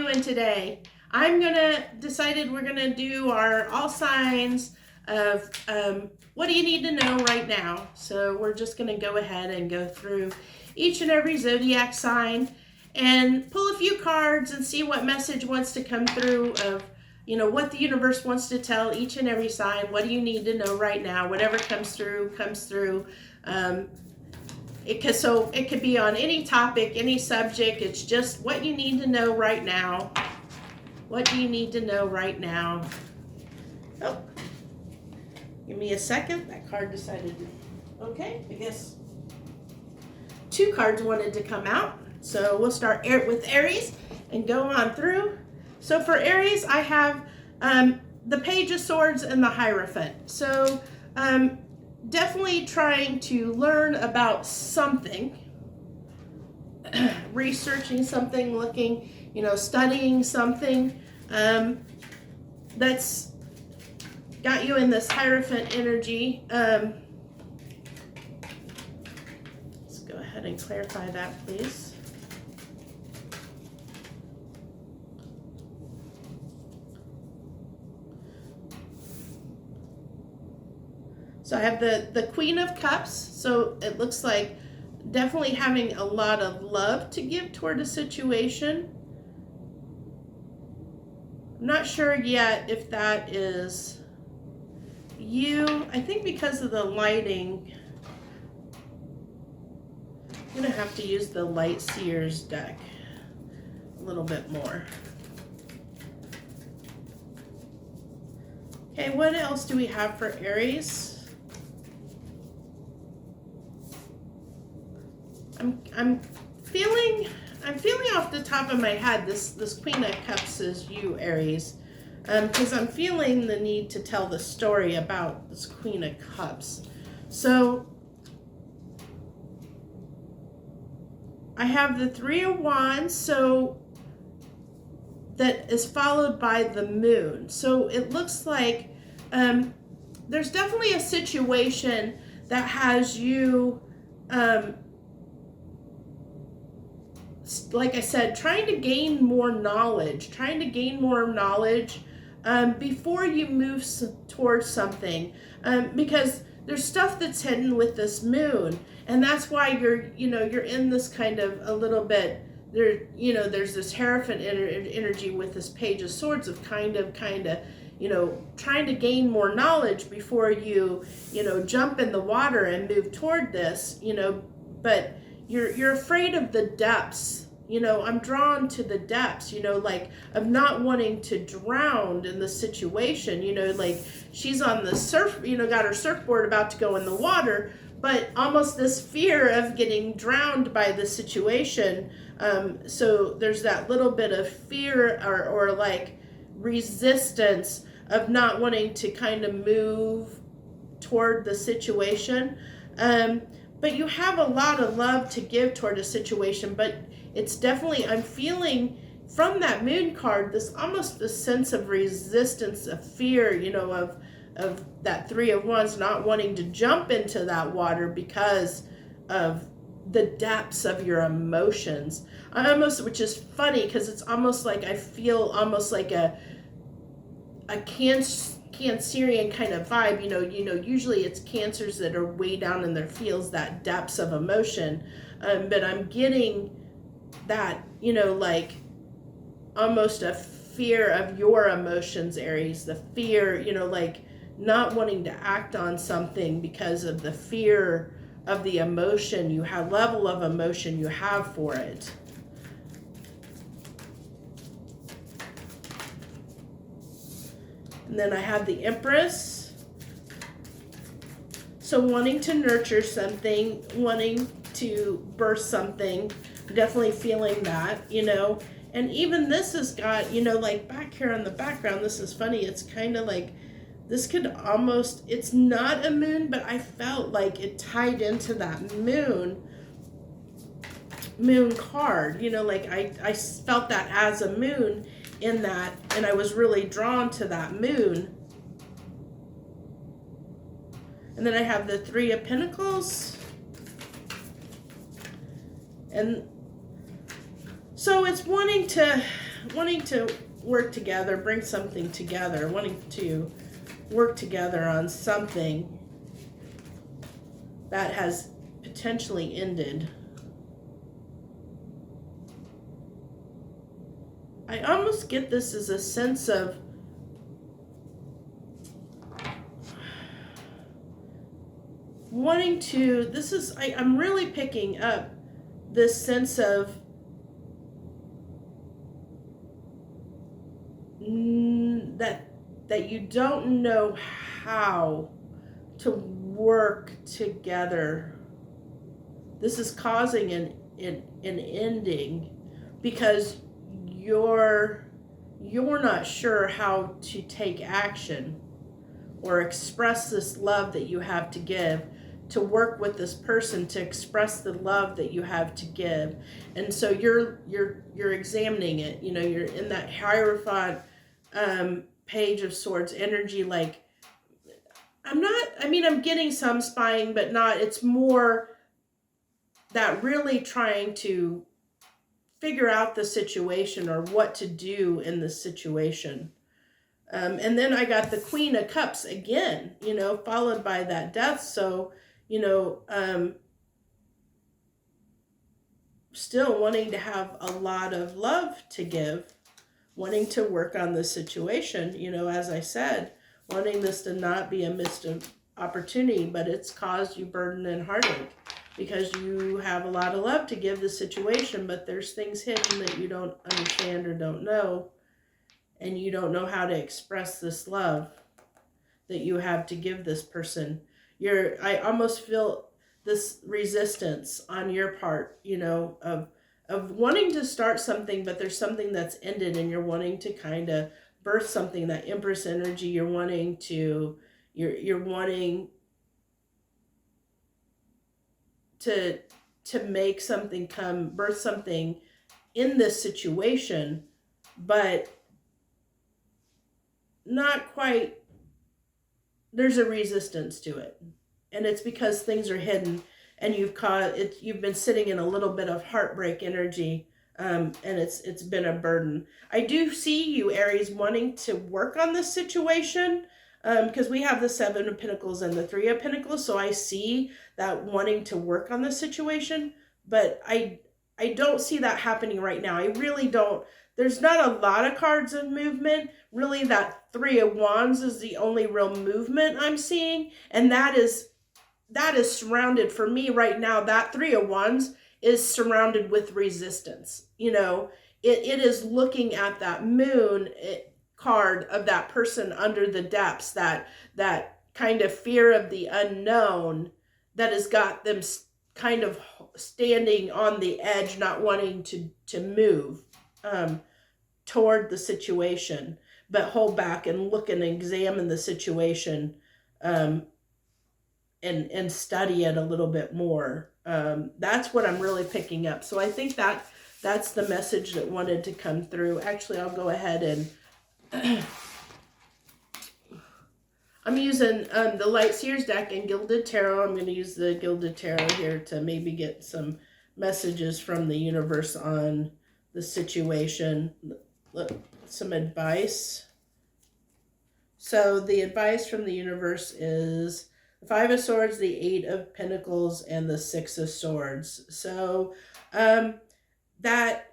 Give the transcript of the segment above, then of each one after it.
doing today? I'm decided we're gonna do our all signs of what do you need to know right now. So we're just gonna go ahead and go through each and every zodiac sign and pull a few cards and see what message wants to come through of, you know, what the universe wants to tell each and every sign. What do you need to know right now? Whatever comes through, comes through. It could be on any topic, any subject. It's just what you need to know right now. What do you need to know right now? Oh, give me a second. That card decided to, okay, I guess two cards wanted to come out. So we'll start with Aries and go on through. So for Aries, I have the Page of Swords and the Hierophant. So definitely trying to learn about something, researching something, looking, you know, studying something that's got you in this Hierophant energy. Let's go ahead and clarify that, please. So I have the Queen of Cups, so it looks like definitely having a lot of love to give toward a situation. I'm not sure yet if that is you. I think because of the lighting, I'm gonna have to use the Light Seers deck a little bit more. Okay, what else do we have for Aries? I'm feeling off the top of my head this Queen of Cups is you, Aries, because I'm feeling the need to tell the story about this Queen of Cups. So I have the Three of Wands, so that is followed by the Moon. So it looks like there's definitely a situation that has you like I said, trying to gain more knowledge before you move towards something, because there's stuff that's hidden with this Moon, and that's why you're in this kind of a little bit there. You know, there's this Hierophant energy with this Page of Swords of kind of trying to gain more knowledge before you jump in the water and move toward this, but you're afraid of the depths. I'm drawn to the depths, like of not wanting to drown in the situation, like she's on the surf, got her surfboard about to go in the water, but almost this fear of getting drowned by the situation. So there's that little bit of fear or like resistance of not wanting to kind of move toward the situation. But you have a lot of love to give toward a situation, but it's definitely, I'm feeling from that Moon card, this almost a sense of resistance, of fear, of that Three of Wands, not wanting to jump into that water because of the depths of your emotions. Which is funny because it's almost like I feel almost like a Cancerian kind of vibe, usually it's Cancers that are way down in their feels, that depths of emotion, but I'm getting that, like almost a fear of your emotions, Aries, the fear, like not wanting to act on something because of the fear of the emotion you have, level of emotion you have for it. And then I have the Empress. So wanting to nurture something, wanting to birth something, definitely feeling that, And even this has got, like back here on the background, this is funny. It's kind of like, this could almost, it's not a moon, but I felt like it tied into that moon card, like I felt that as a moon in that, and I was really drawn to that moon. And then I have the Three of Pentacles, and so it's wanting to wanting to work together, bring something together, wanting to work together on something that has potentially ended. I almost get this as a sense of wanting to, this is, I'm really picking up this sense of that you don't know how to work together. This is causing an ending because you're not sure how to take action or express this love that you have to give, to work with this person to express the love that you have to give. And so you're examining it. You know, you're in that Hierophant Page of Swords energy. Like, I'm getting some spying, but not, it's more that really trying to figure out the situation or what to do in the situation. And then I got the Queen of Cups again, you know, followed by that Death. So, you know, still wanting to have a lot of love to give, wanting to work on the situation, you know, as I said, wanting this to not be a missed opportunity, but it's caused you burden and heartache because you have a lot of love to give the situation, but there's things hidden that you don't understand or don't know, and you don't know how to express this love that you have to give this person. I almost feel this resistance on your part, you know, of wanting to start something, but there's something that's ended and you're wanting to kind of birth something, that Empress energy. You're wanting to make something come, birth something in this situation, but not quite. There's a resistance to it, and it's because things are hidden, and you've been sitting in a little bit of heartbreak energy, and it's been a burden. I do see you, Aries, wanting to work on this situation, because we have the Seven of Pentacles and the Three of Pentacles, so I see that wanting to work on the situation, but I don't see that happening right now. I really don't. There's not a lot of cards of movement. Really, that Three of Wands is the only real movement I'm seeing, and that is surrounded for me right now. That Three of Wands is surrounded with resistance. You know, it is looking at that moon card of that person under the depths, that kind of fear of the unknown that has got them kind of standing on the edge, not wanting to move toward the situation, but hold back and look and examine the situation, and study it a little bit more. That's what I'm really picking up. So I think that's the message that wanted to come through. Actually, I'll go ahead and I'm using the Light Seers deck and Gilded Tarot. I'm going to use the Gilded Tarot here to maybe get some messages from the universe on the situation. Some advice. So the advice from the universe is the Five of Swords, the Eight of Pentacles, and the Six of Swords. So that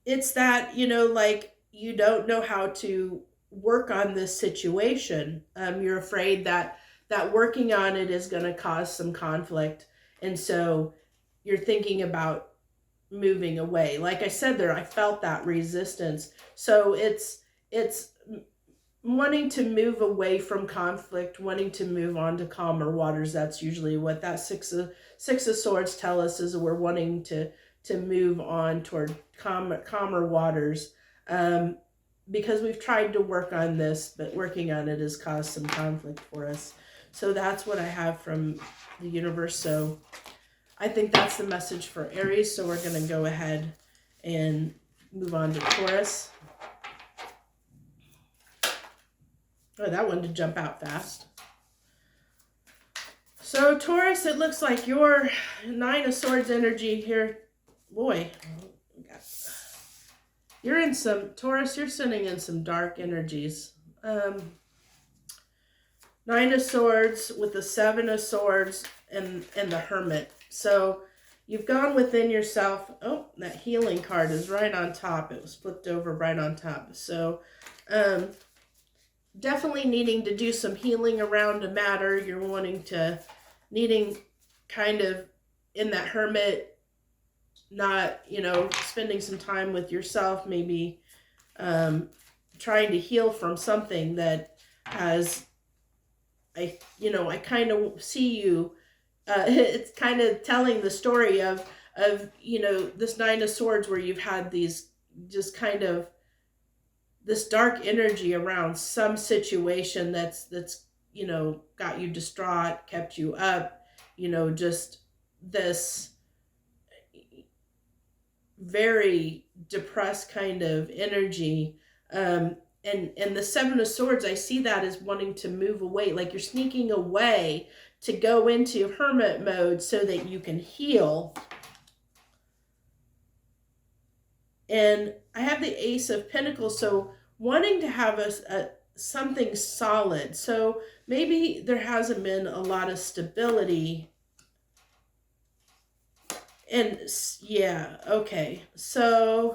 it's that, you know, like, you don't know how to work on this situation. You're afraid that working on it is going to cause some conflict, and so you're thinking about moving away. Like I said there, I felt that resistance. So it's wanting to move away from conflict, wanting to move on to calmer waters. That's usually what that Six of Swords tell us, is we're wanting to move on toward calmer waters, because we've tried to work on this, but working on it has caused some conflict for us. So that's what I have from the universe. So I think that's the message for Aries. So we're going to go ahead and move on to Taurus. Oh, that one did jump out fast. So Taurus, it looks like your Nine of Swords energy here. Boy, You're in some, Taurus, you're sending in some dark energies. Nine of Swords with the Seven of Swords and the Hermit. So you've gone within yourself. Oh, that healing card is right on top. It was flipped over right on top. So definitely needing to do some healing around a matter. You're needing kind of in that Hermit, not, spending some time with yourself, maybe trying to heal from something that has, I kind of see you, it's kind of telling the story of, this Nine of Swords where you've had these, just kind of this dark energy around some situation that's, got you distraught, kept you up, just this very depressed kind of energy. And the Seven of Swords, I see that as wanting to move away, like you're sneaking away to go into hermit mode so that you can heal. And I have the Ace of Pentacles, so wanting to have something solid. So maybe there hasn't been a lot of stability. And yeah, okay. So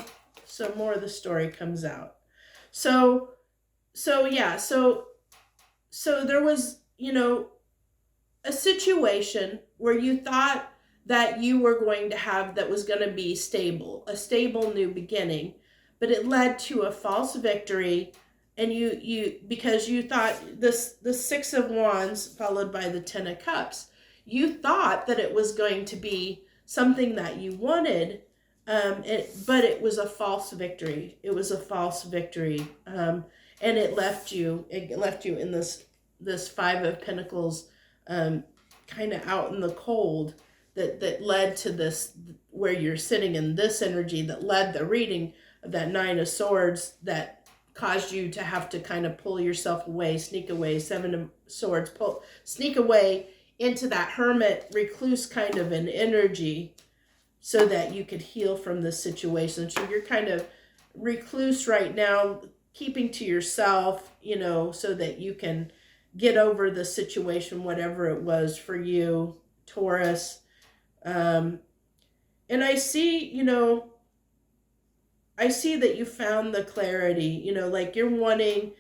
more of the story comes out. So there was, a situation where you thought that you were going to have, that was going to be stable, a stable new beginning, but it led to a false victory. And because you thought the Six of Wands followed by the Ten of Cups, you thought that it was going to be something that you wanted, but it was a false victory. It was a false victory, and it left you in this Five of Pentacles, kind of out in the cold. That led to this, where you're sitting in this energy, that led the reading of that Nine of Swords, that caused you to have to kind of pull yourself away, sneak away. Seven of Swords, sneak away into that hermit, recluse kind of an energy, so that you could heal from this situation. So you're kind of recluse right now, keeping to yourself, so that you can get over the situation, whatever it was for you, Taurus. And I see, I see that you found the clarity, like you're wanting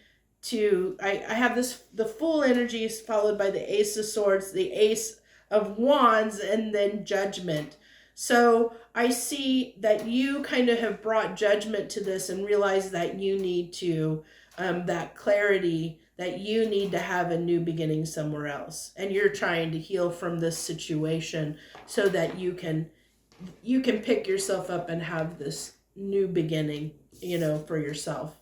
to, I have the full energy is followed by the Ace of Swords, the Ace of Wands, and then Judgment. So I see that you kind of have brought judgment to this and realize that you need to, that clarity, that you need to have a new beginning somewhere else. And you're trying to heal from this situation so that you can pick yourself up and have this new beginning, for yourself.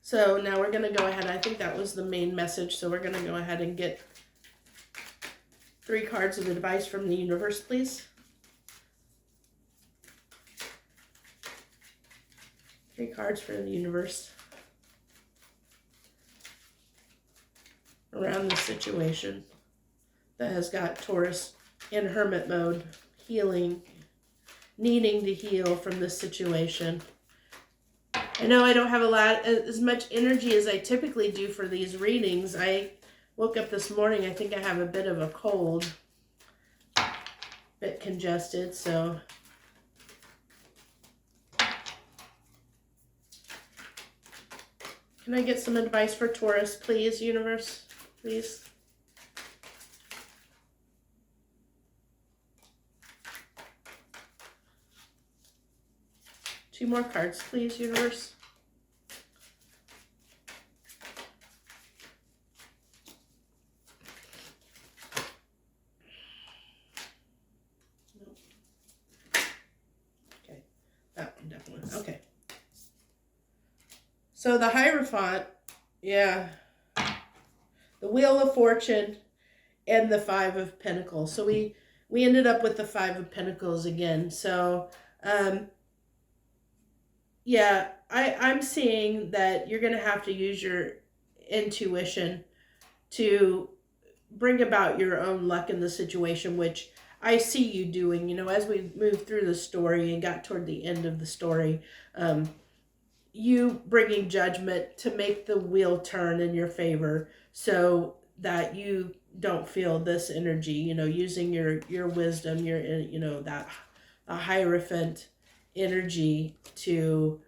So now we're going to go ahead. I think that was the main message. So we're going to go ahead and get 3 cards of advice from the universe, please. 3 cards for the universe around this situation that has got Taurus in hermit mode, healing, needing to heal from this situation. I know I don't have as much energy as I typically do for these readings. I woke up this morning, I think I have a bit of a cold, a bit congested, so. Can I get some advice for Taurus, please, universe? Please. Two more cards, please, universe. Okay, that one definitely. Okay. So the Hierophant, yeah, the Wheel of Fortune, and the Five of Pentacles. So we ended up with the Five of Pentacles again. So, yeah, I'm seeing that you're going to have to use your intuition to bring about your own luck in the situation, which I see you doing, you know, as we moved through the story and got toward the end of the story. You bringing judgment to make the wheel turn in your favor so that you don't feel this energy, you know, using your wisdom, your, you know, that a Hierophant energy to,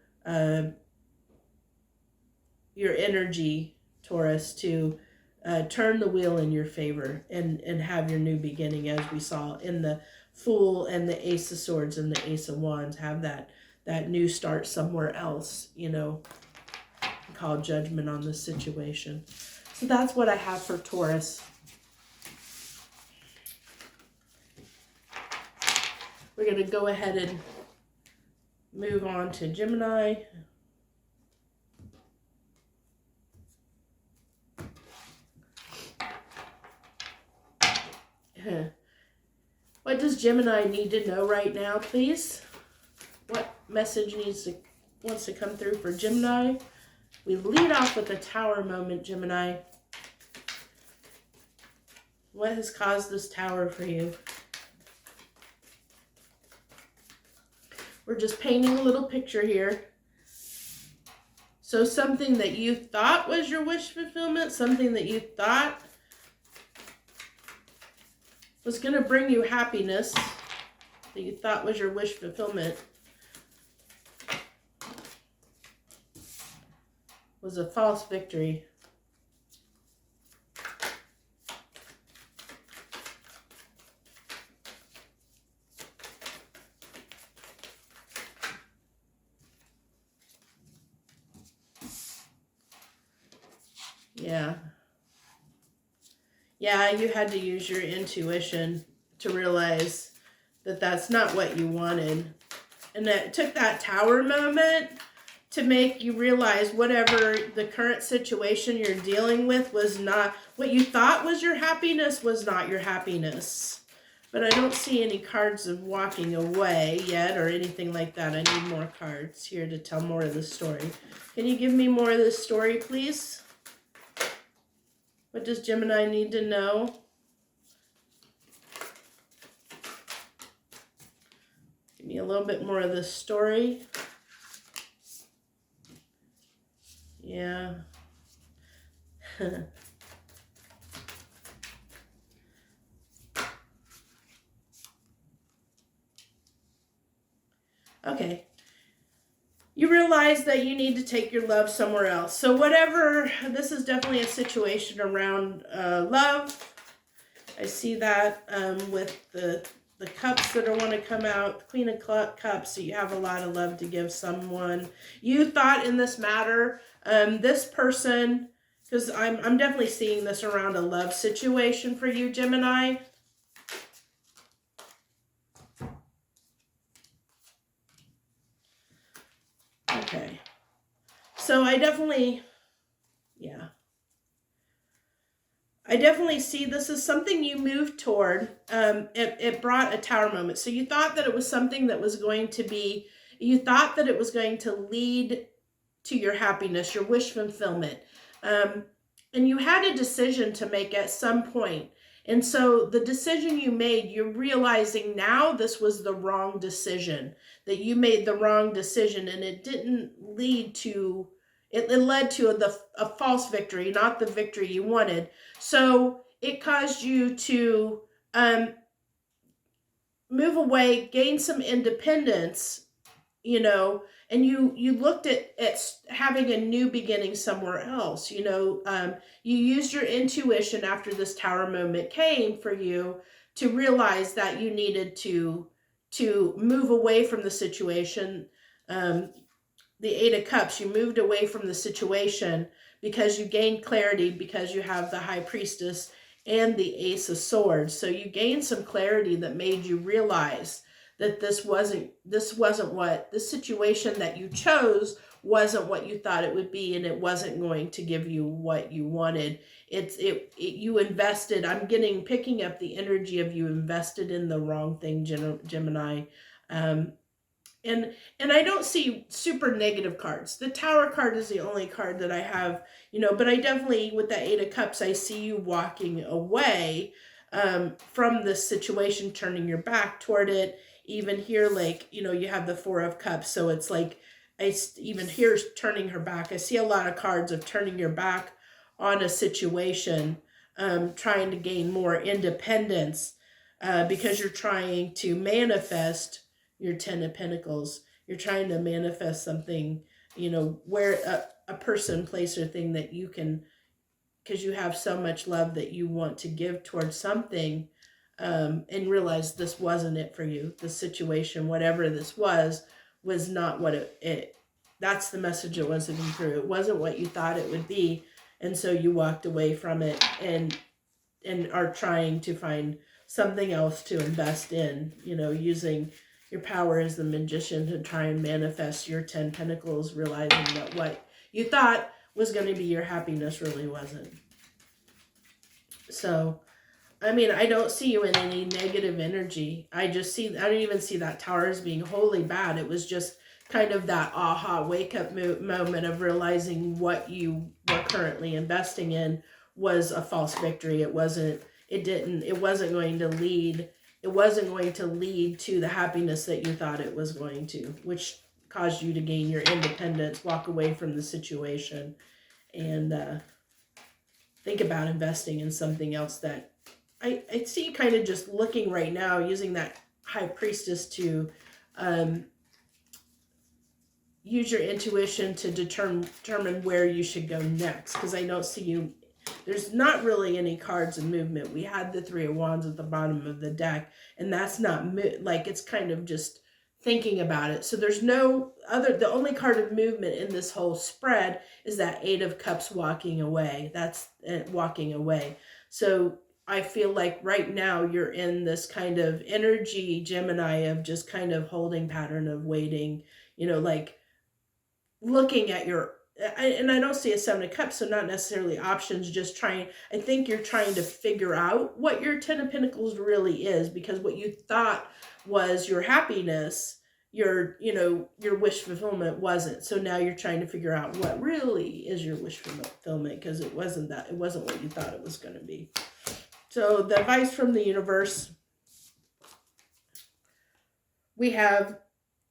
your energy, Taurus, to turn the wheel in your favor and have your new beginning, as we saw in the Fool and the Ace of Swords and the Ace of Wands. Have that new start somewhere else, you know, call judgment on the situation. So that's what I have for Taurus. We're going to go ahead and move on to Gemini. What does Gemini need to know right now, please? What message wants to come through for Gemini? We lead off with a Tower moment, Gemini. What has caused this Tower for you? We're just painting a little picture here. So something that you thought was your wish fulfillment, something that you thought was going to bring you happiness, that you thought was your wish fulfillment, was a false victory. Yeah, you had to use your intuition to realize that that's not what you wanted. And that it took that Tower moment to make you realize whatever the current situation you're dealing with was not, what you thought was your happiness was not your happiness. But I don't see any cards of walking away yet or anything like that. I need more cards here to tell more of the story. Can you give me more of this story, please? What does Gemini need to know? Give me a little bit more of this story. Yeah. Okay. You realize that you need to take your love somewhere else. So whatever, this is definitely a situation around love. I see that with the cups that want to come out, Queen of Cups, so you have a lot of love to give someone. You thought in this matter, this person, because I'm definitely seeing this around a love situation for you, Gemini. Okay, so I definitely see this as something you moved toward. It brought a Tower moment. So you thought that it was something that was going to be, you thought that it was going to lead to your happiness, your wish fulfillment. And you had a decision to make at some point. And so the decision you made, you're realizing now this was the wrong decision, that you made the wrong decision, and it didn't lead to, it led to a false victory, not the victory you wanted. So it caused you to move away, gain some independence, you know, and you looked at having a new beginning somewhere else, you know. You used your intuition after this Tower moment came for you to realize that you needed to move away from the situation. The Eight of Cups, you moved away from the situation because you gained clarity, because you have the High Priestess and the Ace of Swords. So you gained some clarity that made you realize that this wasn't what, the situation that you chose wasn't what you thought it would be, and it wasn't going to give you what you wanted. You invested, picking up the energy of you invested in the wrong thing, Gemini. And I don't see super negative cards. The Tower card is the only card that I have, but I definitely, with that Eight of Cups, I see you walking away from this situation, turning your back toward it. Even here, like, you have the Four of Cups, so it's like, even here's turning her back. I see a lot of cards of turning your back on a situation, trying to gain more independence, because you're trying to manifest your Ten of Pentacles. You're trying to manifest something, where a person, place, or thing that you can, because you have so much love that you want to give towards something, and realize this wasn't it for you. The situation, whatever this was not what it that's the message it wasn't through. It wasn't what you thought it would be. And so you walked away from it and are trying to find something else to invest in, using your power as the magician to try and manifest your 10 pentacles, realizing that what you thought was going to be your happiness really wasn't. So, I mean, I don't see you in any negative energy. I don't even see that Tower as being wholly bad. It was just kind of that aha wake up moment of realizing what you were currently investing in was a false victory. It wasn't going to lead to the happiness that you thought it was going to, which caused you to gain your independence, walk away from the situation, and think about investing in something else. That I see you kind of just looking right now, using that High Priestess to use your intuition to determine where you should go next, because I don't see you. There's not really any cards of movement. We had the Three of Wands at the bottom of the deck, and that's not like, it's kind of just thinking about it. So there's the only card of movement in this whole spread is that Eight of Cups walking away. That's walking away. So I feel like right now you're in this kind of energy, Gemini, of just kind of holding pattern of waiting, like looking at and I don't see a Seven of Cups, so not necessarily options, just trying. I think you're trying to figure out what your Ten of Pentacles really is, because what you thought was your happiness, your wish fulfillment wasn't. So now you're trying to figure out what really is your wish fulfillment, because it wasn't what you thought it was going to be. So the advice from the universe, we have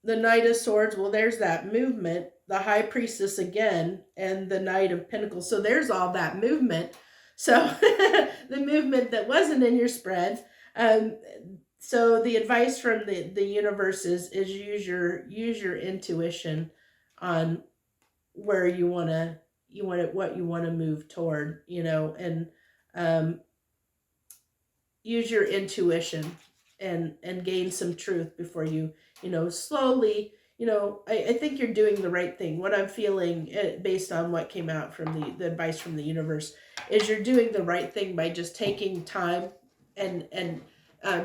the Knight of Swords. Well, there's that movement. The High Priestess again, and the Knight of Pentacles. So there's all that movement. So the movement that wasn't in your spread. So the advice from the universe is use your intuition on where what you want to move toward, and use your intuition and gain some truth before you, slowly. I think you're doing the right thing. What I'm feeling, based on what came out from the advice from the universe, is you're doing the right thing by just taking time, and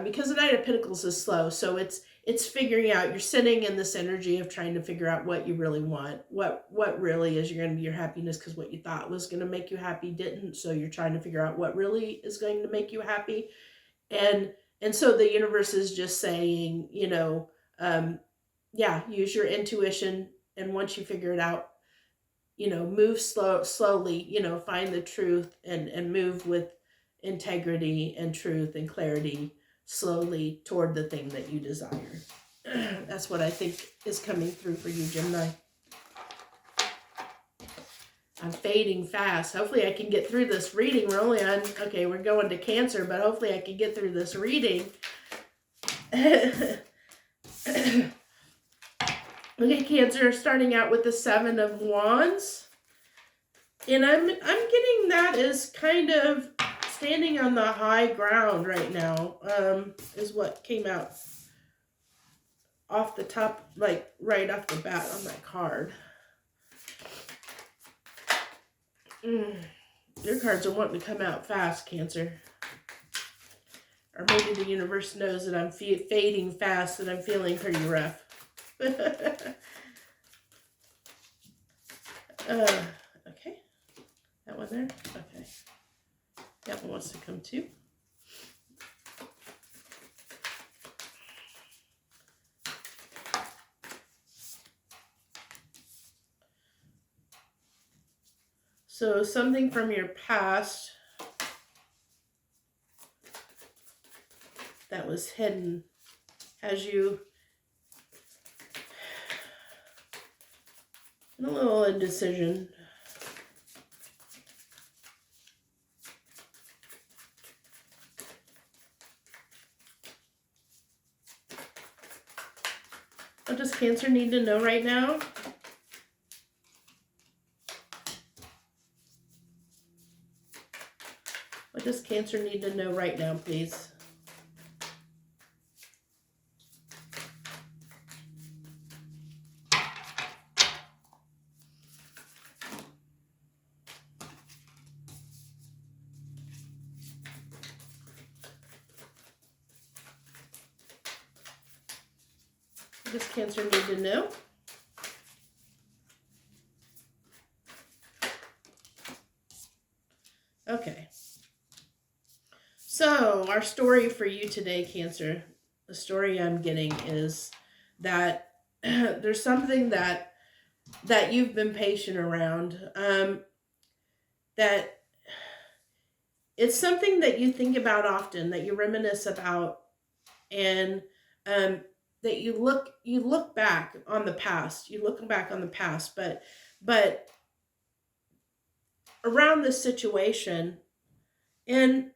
because the Knight of Pentacles is slow, so it's figuring out. You're sitting in this energy of trying to figure out what you really want, what really is going to be your happiness, because what you thought was going to make you happy didn't. So you're trying to figure out what really is going to make you happy, and so the universe is just saying, use your intuition, and once you figure it out, move slowly, find the truth, and move with integrity and truth and clarity slowly toward the thing that you desire. That's what I think is coming through for you, Gemini. I'm fading fast. Hopefully I can get through this reading. We're going to Cancer, but hopefully I can get through this reading. Okay, Cancer, starting out with the Seven of Wands. And I'm getting that as kind of standing on the high ground right now, is what came out off the top, like right off the bat on that card. Your cards are wanting to come out fast, Cancer. Or maybe the universe knows that I'm fading fast and I'm feeling pretty rough. Okay. That one there? Okay. That one wants to come too. So something from your past that was hidden has you in a little indecision. What does Cancer need to know right now? What does Cancer need to know right now, please? What does Cancer need to know? Okay. So, our story for you today, Cancer, the story I'm getting is that there's something that you've been patient around, that it's something that you think about often, that you reminisce about, and that you look back on the past. You look back on the past, but around this situation, and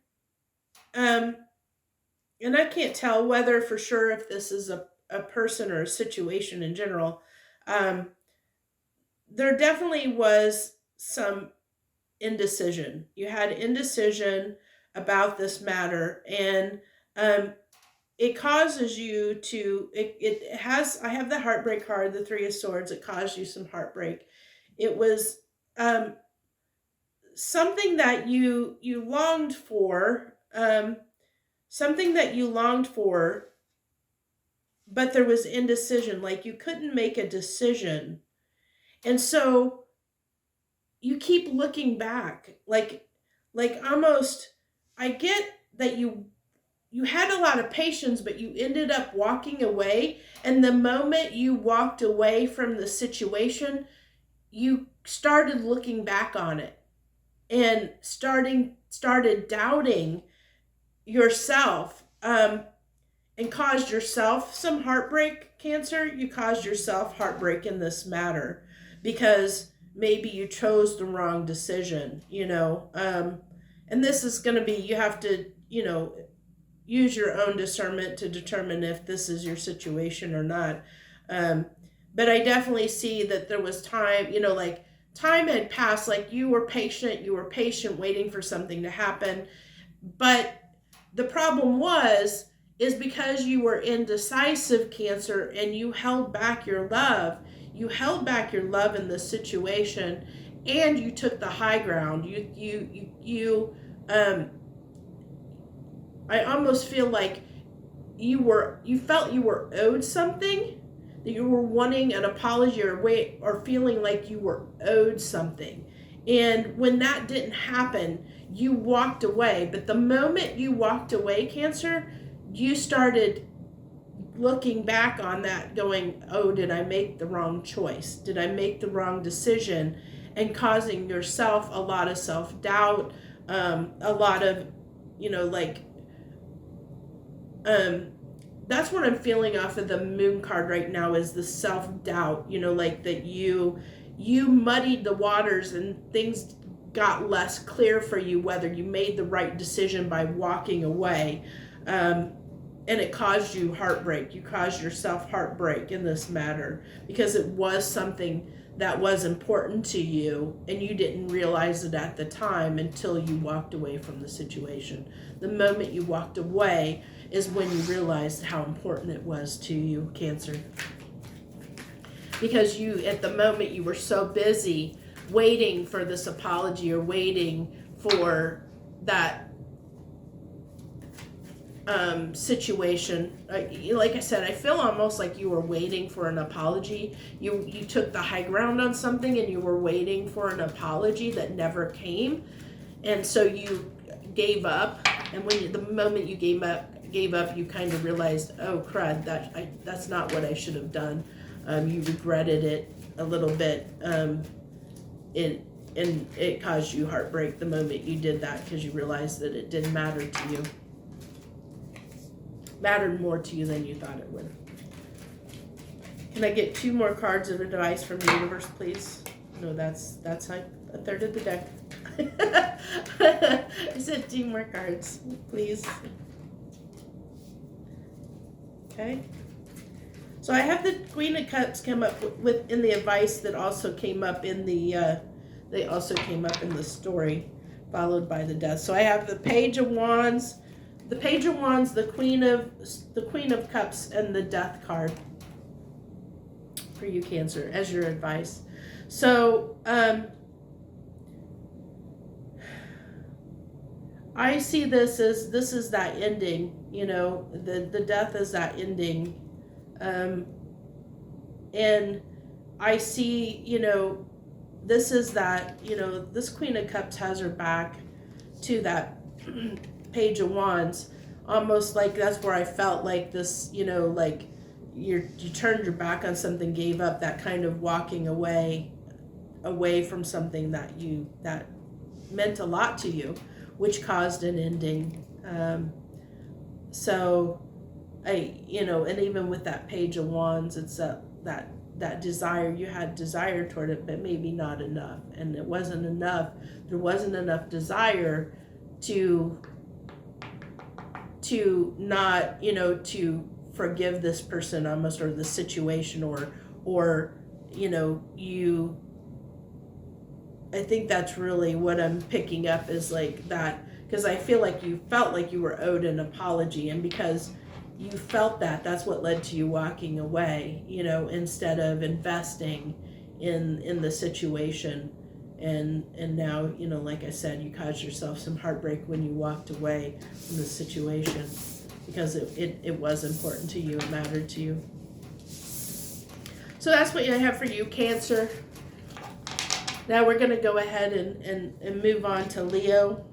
I can't tell whether for sure if this is a person or a situation in general. There definitely was some indecision. You had indecision about this matter, and it causes you to, it has, I have the heartbreak card, the Three of Swords. It caused you some heartbreak. It was something that you longed for, something that you longed for, but there was indecision, like you couldn't make a decision. And so you keep looking back, like almost, I get that you had a lot of patience, but you ended up walking away. And the moment you walked away from the situation, you started looking back on it and started doubting yourself, and caused yourself some heartbreak, Cancer. You caused yourself heartbreak in this matter because maybe you chose the wrong decision, and this is going to be, you have to, use your own discernment to determine if this is your situation or not. But I definitely see that there was time, like time had passed, like you were patient waiting for something to happen. But the problem is because you were indecisive, Cancer, and you held back your love. You held back your love in this situation, and you took the high ground. I almost feel like you felt you were owed something, that you were wanting an apology or feeling like you were owed something. And when that didn't happen, you walked away. But the moment you walked away, Cancer, you started looking back on that going, oh, did I make the wrong choice? Did I make the wrong decision? And causing yourself a lot of self-doubt, a lot of, that's what I'm feeling off of the moon card right now, is the self-doubt, like that you muddied the waters and things got less clear for you whether you made the right decision by walking away. And it caused you heartbreak. You caused yourself heartbreak in this matter because it was something that was important to you and you didn't realize it at the time until you walked away from the situation. The moment you walked away is when you realized how important it was to you, Cancer. Because at the moment you were so busy waiting for this apology or waiting for that situation. Like I said, I feel almost like you were waiting for an apology. You took the high ground on something and you were waiting for an apology that never came, and so you gave up. And the moment you gave up, you kind of realized, oh crud, that's not what I should have done. You regretted it a little bit. it caused you heartbreak the moment you did that, because you realized that it didn't matter to you. Mattered more to you than you thought it would. Can I get 2 more cards of advice from the universe, please? No, that's like a third of the deck. I said 2 more cards, please. Okay. So I have the Queen of Cups come up with in the advice that also came up in the they also came up in the story, followed by the Death. So I have the Page of Wands, the Queen of Cups, and the Death card for you, Cancer, as your advice. So I see this is that ending, you know, the Death is that ending. And I see, you know, this is that, you know, this Queen of Cups has her back to that Page of Wands, almost like that's where I felt like this, you know, like you turned your back on something, gave up, that kind of walking away from something that meant a lot to you, which caused an ending. So you know, and even with that Page of Wands, it's that desire, you had desire toward it, but maybe not enough, and it wasn't enough. There wasn't enough desire to not, you know, to forgive this person almost, or the situation, or you know, I think that's really what I'm picking up, is like that, because I feel like you felt like you were owed an apology, and because you felt that, that's what led to you walking away, you know, instead of investing in the situation. And now, you know, like I said, you caused yourself some heartbreak when you walked away from the situation, because it was important to you, it mattered to you. So that's what I have for you, Cancer. Now we're going to go ahead and move on to Leo.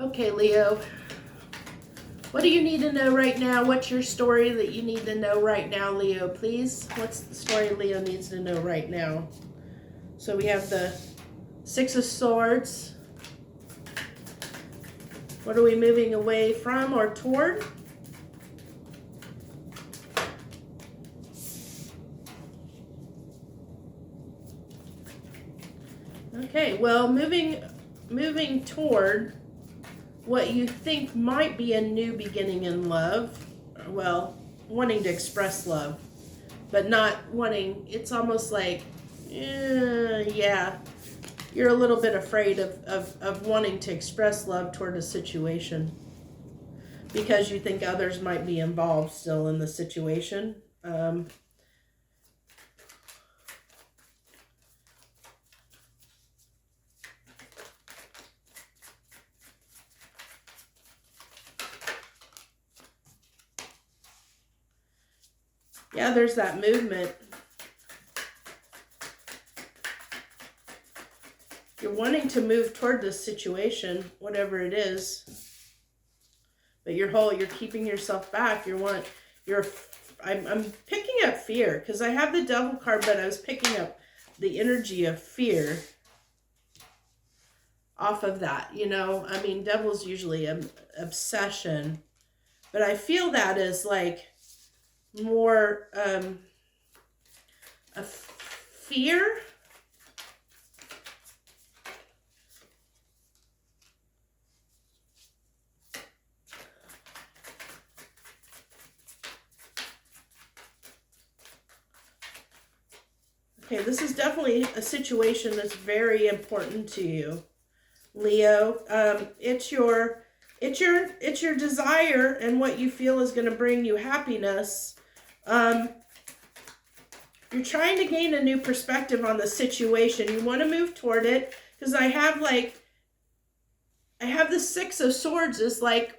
Okay, Leo, what do you need to know right now? What's your story that you need to know right now, Leo, please? What's the story Leo needs to know right now? So we have the 6 of Swords. What are we moving away from or toward? Okay, well, moving toward what you think might be a new beginning in love. Well, wanting to express love, but not wanting, it's almost like, yeah, you're a little bit afraid of wanting to express love toward a situation, because you think others might be involved still in the situation. Yeah, there's that movement. You're wanting to move toward this situation, whatever it is, but you're keeping yourself back. I'm picking up fear, because I have the Devil card, but I was picking up the energy of fear off of that. You know, I mean, Devil's usually an obsession, but I feel that as like more a fear. Okay, this is definitely a situation that's very important to you, Leo. It's your desire and what you feel is going to bring you happiness. You're trying to gain a new perspective on the situation. You want to move toward it, because I have the 6 of Swords is like,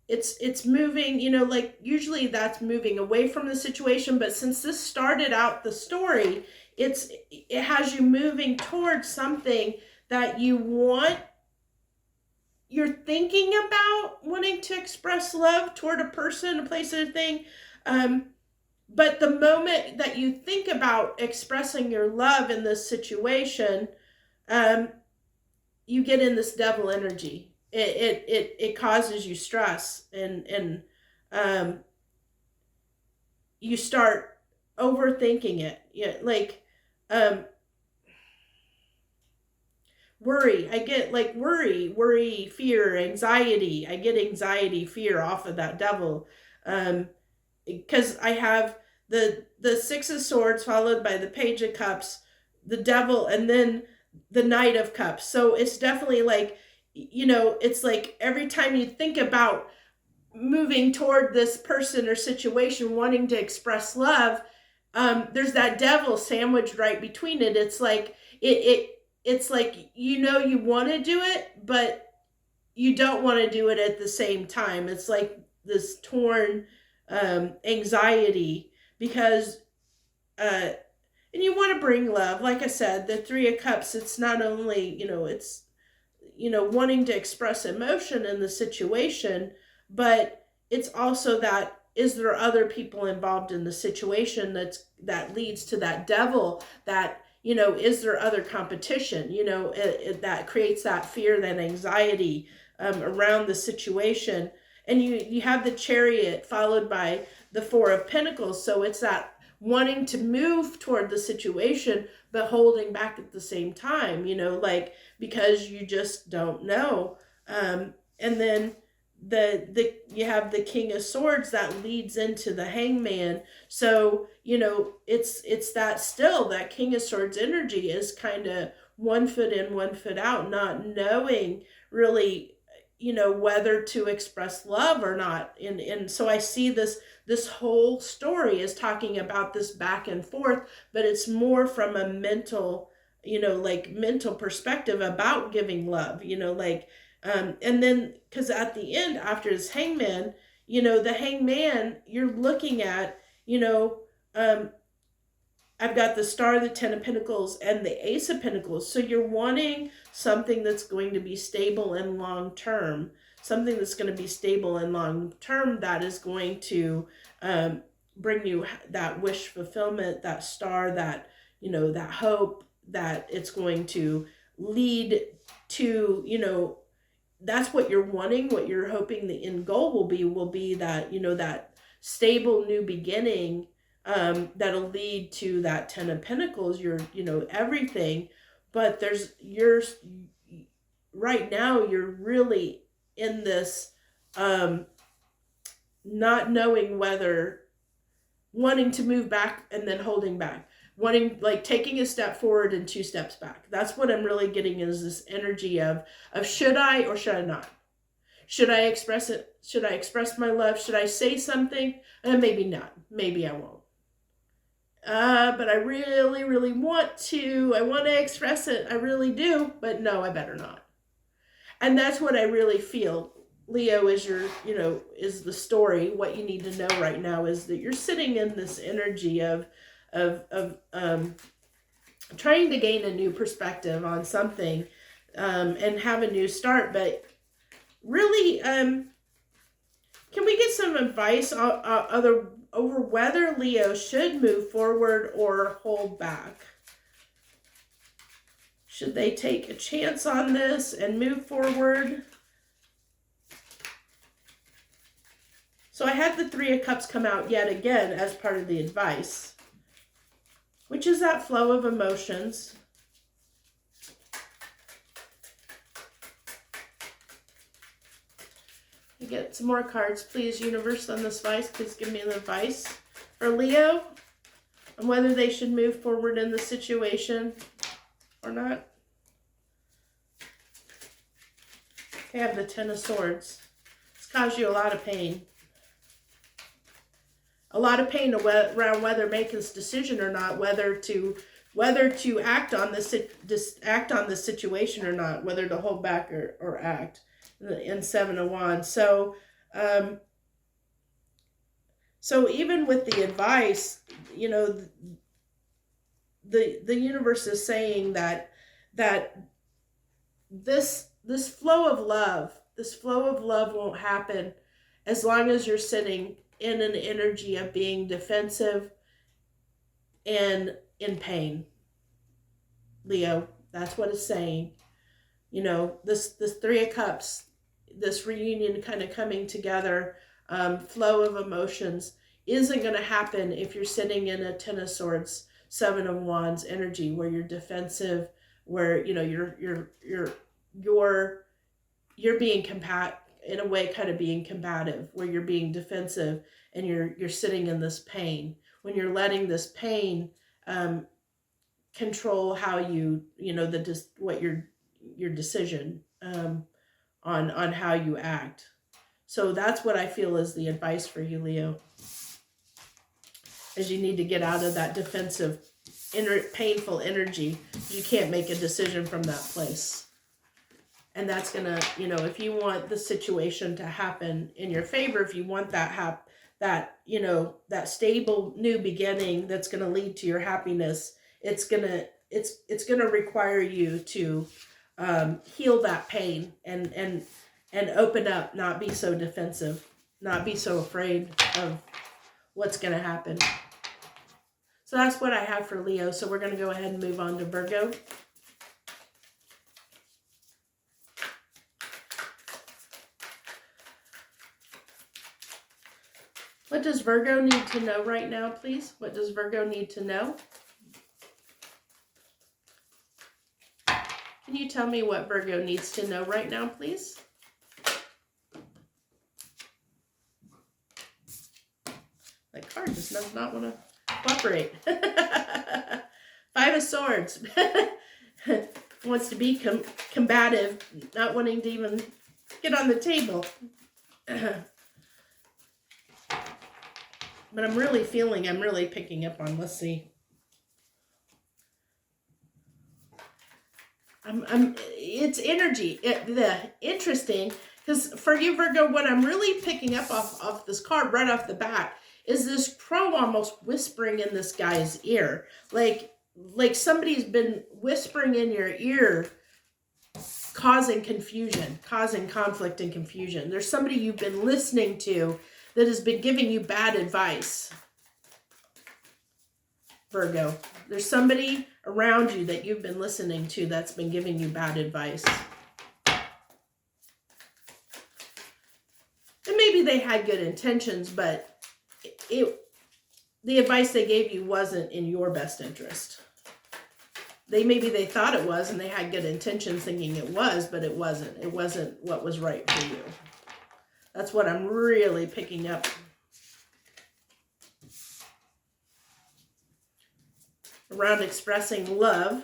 it's moving, you know, like usually that's moving away from the situation, but since this started out the story, it has you moving towards something that you want you're thinking about wanting to express love toward a person, a place, or a thing. But the moment that you think about expressing your love in this situation, you get in this devil energy. It causes you stress, and you start overthinking it. Yeah, like worry. I get like worry, fear, anxiety. I get anxiety, fear off of that devil. Because I have the Six of Swords followed by the Page of Cups, the devil, and then the Knight of Cups. So it's definitely like, it's like every time you think about moving toward this person or situation, wanting to express love, there's that devil sandwiched right between it. It's like it's like, you want to do it, but you don't want to do it at the same time. It's like this torn anxiety, because and you want to bring love. Like I said, the Three of Cups, it's not only, it's, wanting to express emotion in the situation, but it's also that, is there other people involved in the situation that leads to that devil, that, is there other competition, that creates that fear, that anxiety around the situation. And you have the Chariot followed by the Four of Pentacles. So it's that wanting to move toward the situation, but holding back at the same time, like, because you just don't know. And then you have the King of Swords that leads into the Hangman. So, it's that still, that King of Swords energy is kind of 1 foot in, 1 foot out, not knowing really, whether to express love or not. And so I see this whole story is talking about this back and forth, but it's more from a mental, like mental perspective about giving love, and then, because at the end, after this Hangman, the Hangman, you're looking at, I've got the Star, the Ten of Pentacles, and the Ace of Pentacles. So you're wanting something that's going to be stable and long term. Something that's going to be stable and long term, that is going to bring you that wish fulfillment, that star, that, that hope, that it's going to lead to, that's what you're wanting, what you're hoping the end goal will be that, that stable new beginning, that'll lead to that Ten of Pentacles, your, everything. But right now you're really in this, not knowing whether, wanting to move back and then holding back, wanting, like, taking a step forward and 2 steps back. That's what I'm really getting, is this energy of should I or should I not? Should I express it? Should I express my love? Should I say something? Maybe not. Maybe I won't. But I really, really want to. I want to express it. I really do. But no, I better not. And that's what I really feel. Leo is your, is the story. What you need to know right now is that you're sitting in this energy of trying to gain a new perspective on something, and have a new start. But really, can we get some advice over whether Leo should move forward or hold back? Should they take a chance on this and move forward? So I had the Three of Cups come out yet again as part of the advice, which is that flow of emotions. I get some more cards, please, universe, on this advice. Please give me the advice for Leo on whether they should move forward in the situation or not. I have the Ten of Swords. It's caused you a lot of pain. A lot of pain around whether making this decision or not, whether to act on this situation or not, whether to hold back or act. In Seven of Wands. So even with the advice, the universe is saying that this this flow of love won't happen as long as you're sitting in an energy of being defensive and in pain. Leo, that's what it's saying. You know, this Three of Cups, this reunion kind of coming together, flow of emotions isn't going to happen if you're sitting in a Ten of Swords, Seven of Wands energy where you're defensive, where, you know, you're being in a way kind of being combative, where you're being defensive and you're sitting in this pain. When you're letting this pain control how you know, what your decision on how you act. So that's what I feel is the advice for you, Leo, is you need to get out of that defensive, painful energy. You can't make a decision from that place. And that's gonna, you know, if you want the situation to happen in your favor, if you want that you know, that stable new beginning that's gonna lead to your happiness, it's gonna require you to heal that pain and open up, not be so defensive, not be so afraid of what's gonna happen. So that's what I have for Leo. So we're gonna go ahead and move on to Virgo. What does Virgo need to know right now, please? What does Virgo need to know? Can you tell me what Virgo needs to know right now, please? That card does not want to cooperate. Five of Swords. Wants to be combative, not wanting to even get on the table. But I'm really picking up on, let's see. It's energy. Interesting, because for you, Virgo, what I'm really picking up off this card right off the bat is this crow almost whispering in this guy's ear. Like somebody's been whispering in your ear, causing confusion, causing conflict and confusion. There's somebody you've been listening to that has been giving you bad advice, Virgo. There's somebody around you that you've been listening to that's been giving you bad advice. And maybe they had good intentions, but the advice they gave you wasn't in your best interest. Maybe they thought it was and they had good intentions thinking it was, but it wasn't. It wasn't what was right for you. That's what I'm really picking up. Around expressing love.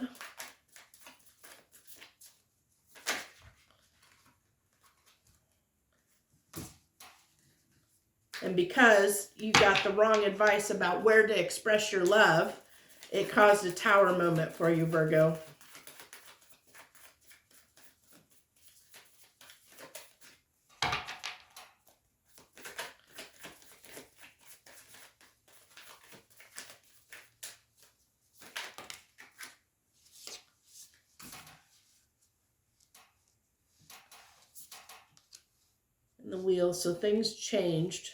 And because you got the wrong advice about where to express your love, it caused a tower moment for you, Virgo. The wheel, so things changed.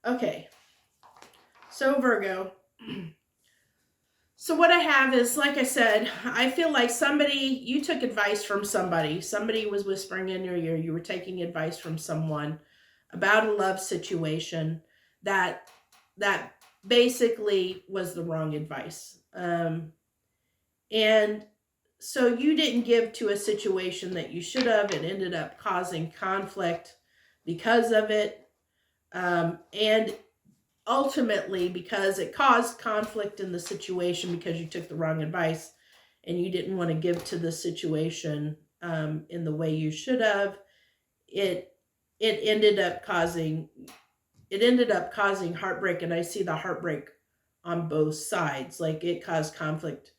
Okay. So Virgo, so what I have is, like I said, I feel like you took advice from somebody. Somebody was whispering in your ear. You were taking advice from someone about a love situation that basically was the wrong advice. And so you didn't give to a situation that you should have. It ended up causing conflict because of it. And ultimately, because it caused conflict in the situation because you took the wrong advice and you didn't want to give to the situation in the way you should have, it ended up causing it ended up causing heartbreak, and I see the heartbreak on both sides. Like it caused conflict,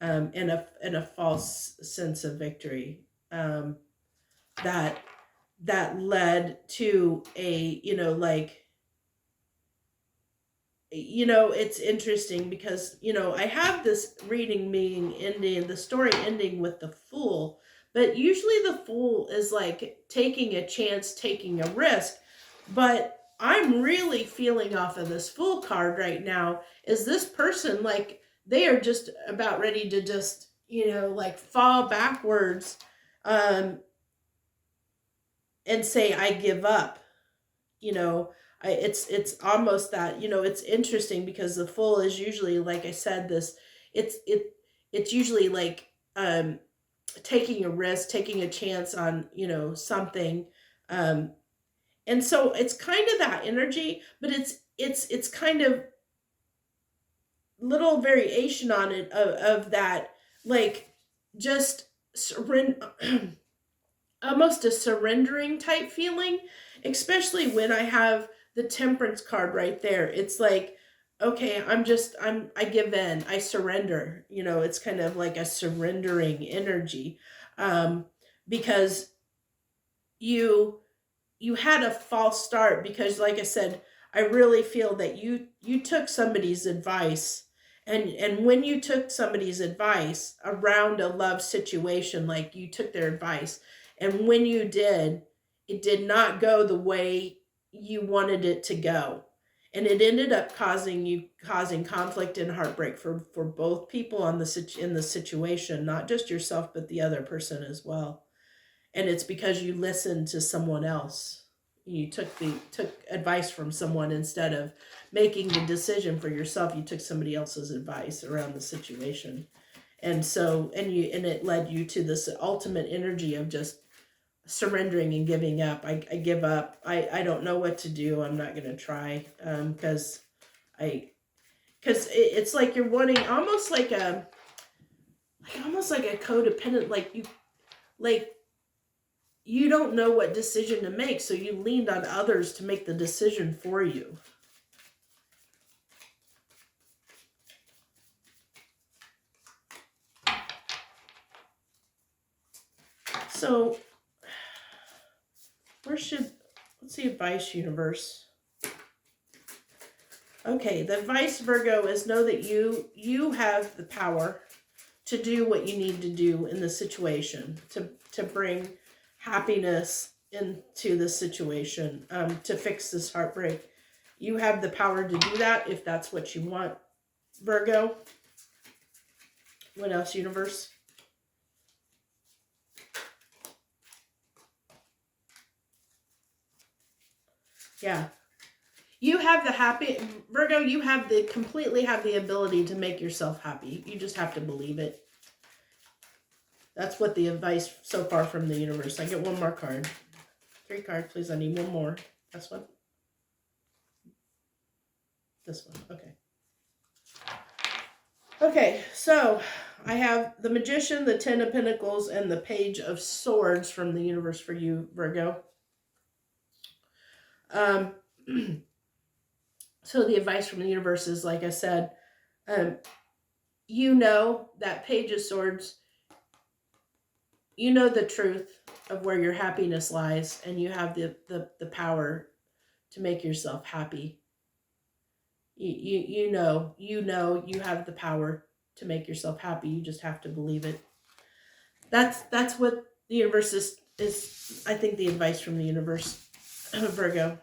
and a false sense of victory, that led to a, it's interesting because, I have this reading being ending, the story ending with the Fool, but usually the Fool is like taking a chance, taking a risk. But I'm really feeling off of this Fool card right now is this person, like, they are just about ready to just, like fall backwards, and say, I give up. It's almost that, it's interesting because the Fool is usually, like I said, it's usually like, taking a risk, taking a chance on, something. And so it's kind of that energy, but it's kind of little variation on it of that, like, just surrender, almost a surrendering type feeling, especially when I have the Temperance card right there. It's like, okay, I give in, I surrender. It's kind of like a surrendering energy, because you had a false start, because, like I said, I really feel that you took somebody's advice, and when you took somebody's advice around a love situation, like you took their advice, and when you did, it did not go the way you wanted it to go, and it ended up causing conflict and heartbreak for both people in the situation, not just yourself but the other person as well. And it's because you listened to someone else. You took advice from someone instead of making the decision for yourself. You took somebody else's advice around the situation, and so and it led you to this ultimate energy of just surrendering and giving up. I give up. I don't know what to do. I'm not going to try, because it's like you're wanting almost like a codependent, like you don't know what decision to make, so you leaned on others to make the decision for you. So, what's the advice, universe? Okay, the advice, Virgo, is know that you have the power to do what you need to do in the situation, to bring happiness into the situation, to fix this heartbreak. You have the power to do that if that's what you want, Virgo. What else, universe? Yeah. You have Virgo, you completely have the ability to make yourself happy. You just have to believe it. That's what the advice so far from the universe. I get one more card. 3 cards, please. I need one more. This one. This one. Okay. Okay, so I have the Magician, the 10 of Pentacles, and the Page of Swords from the universe for you, Virgo. So the advice from the universe is, like I said, that Page of Swords, the truth of where your happiness lies, and you have the power to make yourself happy. You have the power to make yourself happy. You just have to believe it. That's what the universe is, I think, the advice from the universe, Virgo.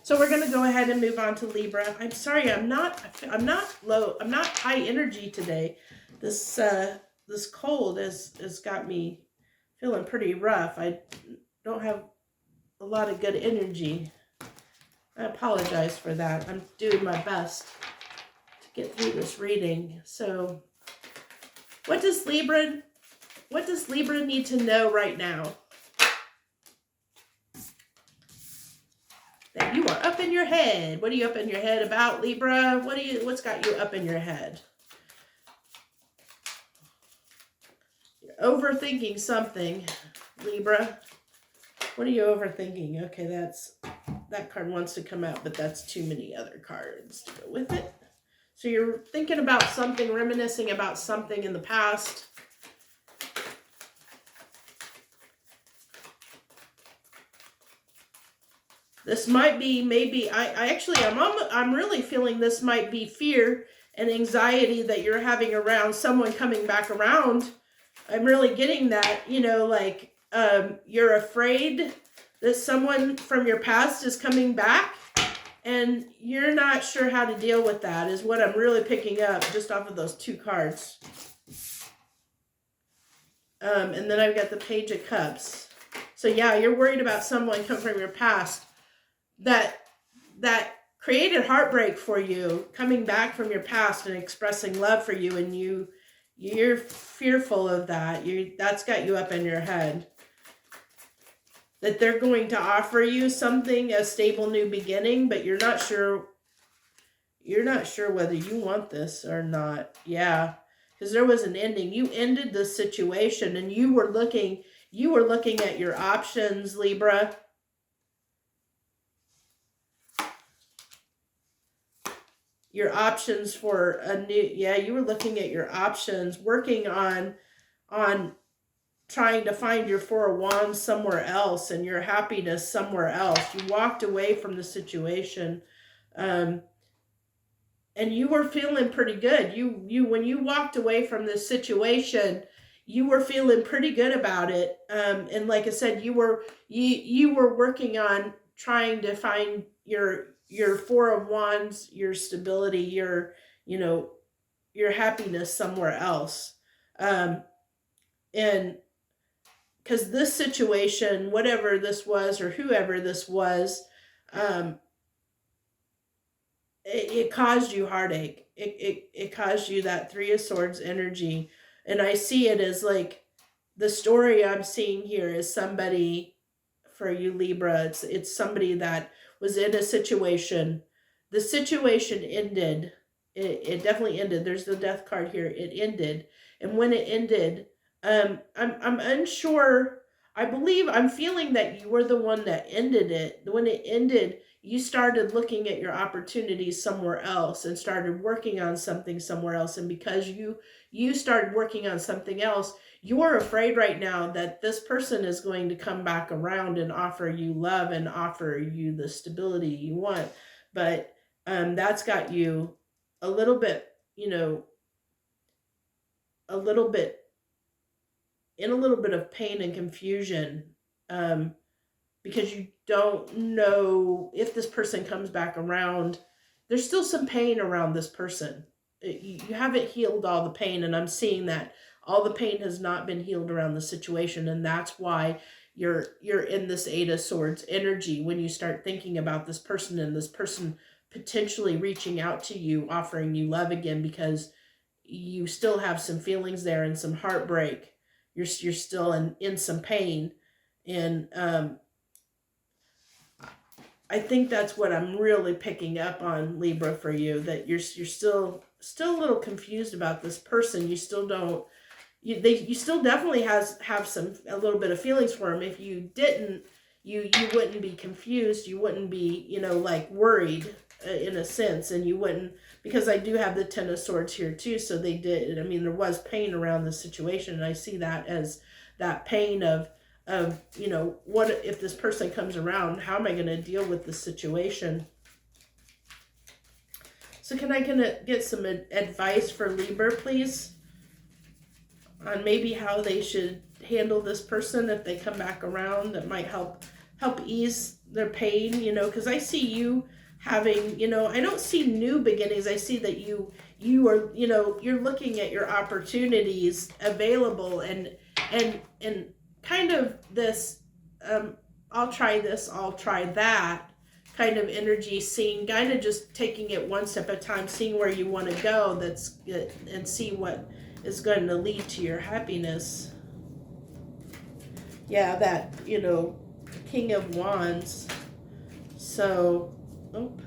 So we're going to go ahead and move on to Libra. I'm sorry, I'm not high energy today. This cold has got me feeling pretty rough. I don't have a lot of good energy. I apologize for that. I'm doing my best to get through this reading. So, what does Libra need to know right now? That you are up in your head. What are you up in your head about, Libra? What's got you up in your head? You're overthinking something, Libra. What are you overthinking? Okay, that's that card wants to come out, but that's too many other cards to go with it. So you're thinking about something, reminiscing about something in the past. This might be, maybe, I'm really feeling this might be fear and anxiety that you're having around someone coming back around. I'm really getting that, you know, like, you're afraid that someone from your past is coming back and you're not sure how to deal with that, is what I'm really picking up just off of those two cards. And then I've got the Page of Cups. So yeah, you're worried about someone coming from your past that created heartbreak for you, coming back from your past and expressing love for you, and you're fearful of that. That's got you up in your head. That they're going to offer you something, a stable new beginning, but you're not sure whether you want this or not. Yeah, because there was an ending. You ended the situation and you were looking at your options, Libra. Your options for a new, yeah, you were looking at your options, working on trying to find your Four of Wands somewhere else and your happiness somewhere else. You walked away from the situation, and you were feeling pretty good. You when you walked away from this situation, you were feeling pretty good about it. And like I said, you were working on trying to find your Four of Wands, your stability, your happiness somewhere else. And because this situation, whatever this was or whoever this was, it caused you heartache. It caused you that Three of Swords energy. And I see it as like, the story I'm seeing here is somebody, for you Libra, it's somebody that was in a situation. The situation ended. It definitely ended. There's the Death card here. It ended. And when it ended, I'm unsure. I'm feeling that you were the one that ended it. When it ended, you started looking at your opportunities somewhere else and started working on something somewhere else. And because you started working on something else, you're afraid right now that this person is going to come back around and offer you love and offer you the stability you want. But that's got you a little bit, a little bit of pain and confusion, because you don't know if this person comes back around. There's still some pain around this person. You haven't healed all the pain, and I'm seeing that all the pain has not been healed around the situation, and that's why you're in this Eight of Swords energy when you start thinking about this person and this person potentially reaching out to you, offering you love again, because you still have some feelings there and some heartbreak. You're still in some pain, and I think that's what I'm really picking up on, Libra, for you, that you're still a little confused about this person. You still don't. You still definitely have a little bit of feelings for him. If you didn't, you wouldn't be confused. You wouldn't be like worried in a sense, and you wouldn't, because I do have the Ten of Swords here too. So they did. I mean, there was pain around the situation, and I see that as that pain of what if this person comes around? How am I going to deal with this situation? So can I get some advice for Libra, please, on maybe how they should handle this person if they come back around, that might help ease their pain, because I see you having, I don't see new beginnings. I see that you are, you're looking at your opportunities available and kind of this, I'll try this, I'll try that kind of energy, seeing, kind of just taking it one step at a time, seeing where you want to go, and see what is going to lead to your happiness. Yeah, that, King of Wands. So,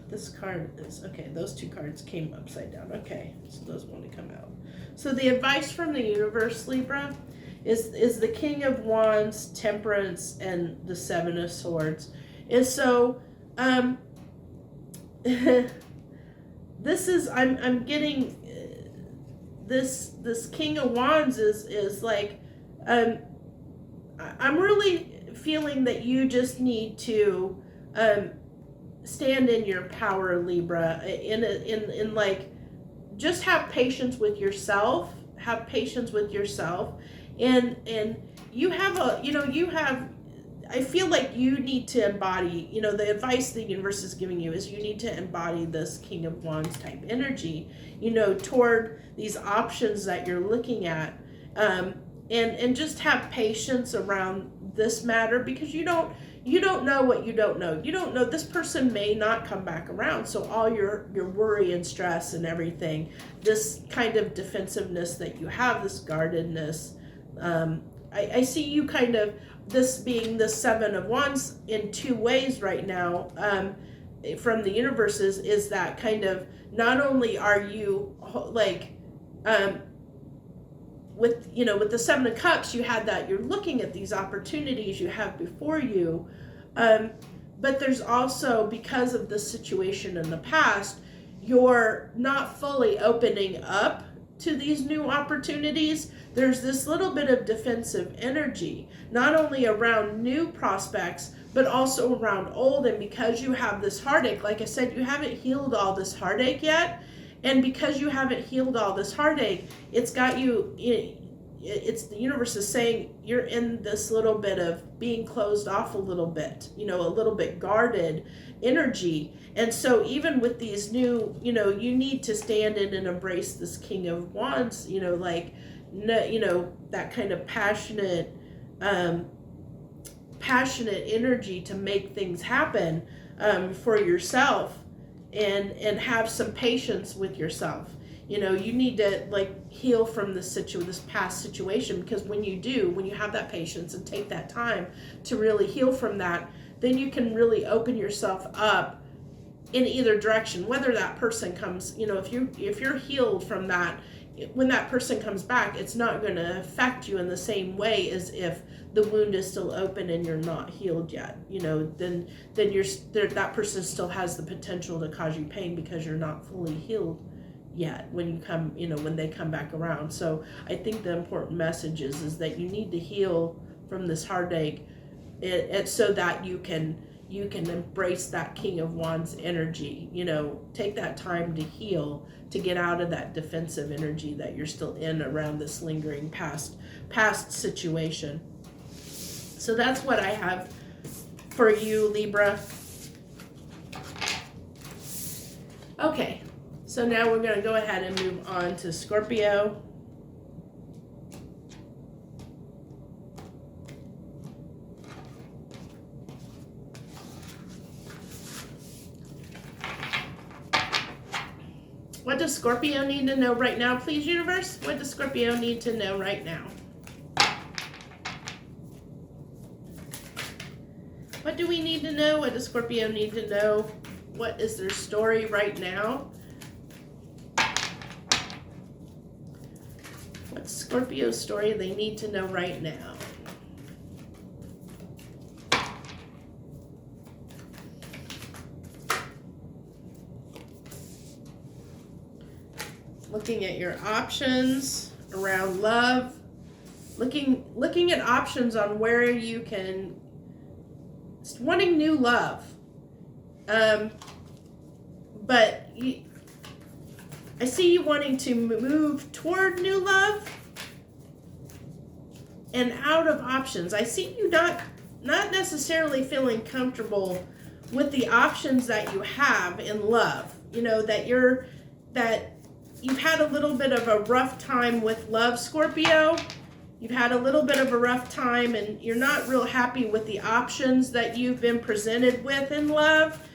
this card is, okay, those two cards came upside down. Okay, so those want to come out. So the advice from the universe, Libra, is the King of Wands, Temperance, and the Seven of Swords. And so This is, I'm getting this King of Wands is like, I'm really feeling that you just need to stand in your power, Libra, in like, just have patience with yourself, and you have I feel like you need to embody, the advice the universe is giving you is you need to embody this King of Wands type energy, toward these options that you're looking at, and just have patience around this matter, because you don't know what you don't know. You don't know, this person may not come back around. So all your worry and stress and everything, this kind of defensiveness that you have, this guardedness, I see you kind of, this being the Seven of Wands in two ways right now, from the universe is that kind of, not only are you like, with the Seven of Cups, you had that, you're looking at these opportunities you have before you, but there's also, because of the situation in the past, you're not fully opening up to these new opportunities. There's this little bit of defensive energy, not only around new prospects, but also around old. And because you have this heartache, like I said, you haven't healed all this heartache yet. And because you haven't healed all this heartache, it's got you, it's the universe is saying you're in this little bit of being closed off a little bit, a little bit guarded energy. And so even with these new, you need to stand in and embrace this King of Wands, like, that kind of passionate energy to make things happen, for yourself, and have some patience with yourself. You need to like heal from this past situation, because when you have that patience and take that time to really heal from that, then you can really open yourself up in either direction, whether that person comes, if you're healed from that, when that person comes back, it's not going to affect you in the same way as if the wound is still open and you're not healed yet. Then that person still has the potential to cause you pain because you're not fully healed yet when you come, when they come back around. So I think the important message is that you need to heal from this heartache, so that you can embrace that King of Wands energy. Take that time to heal, to get out of that defensive energy that you're still in around this lingering past situation. So that's what I have for you, Libra. Okay, so now we're going to go ahead and move on to Scorpio. What does Scorpio need to know right now, please, universe? What does Scorpio need to know right now? What do we need to know? What does Scorpio need to know? What is their story right now? What's Scorpio's story they need to know right now? Looking at your options around love, looking at options on where you can, wanting new love, but I see you wanting to move toward new love and out of options. I see you not necessarily feeling comfortable with the options that you have in love. That you've had a little bit of a rough time with love, Scorpio. You've had a little bit of a rough time and you're not real happy with the options that you've been presented with in love.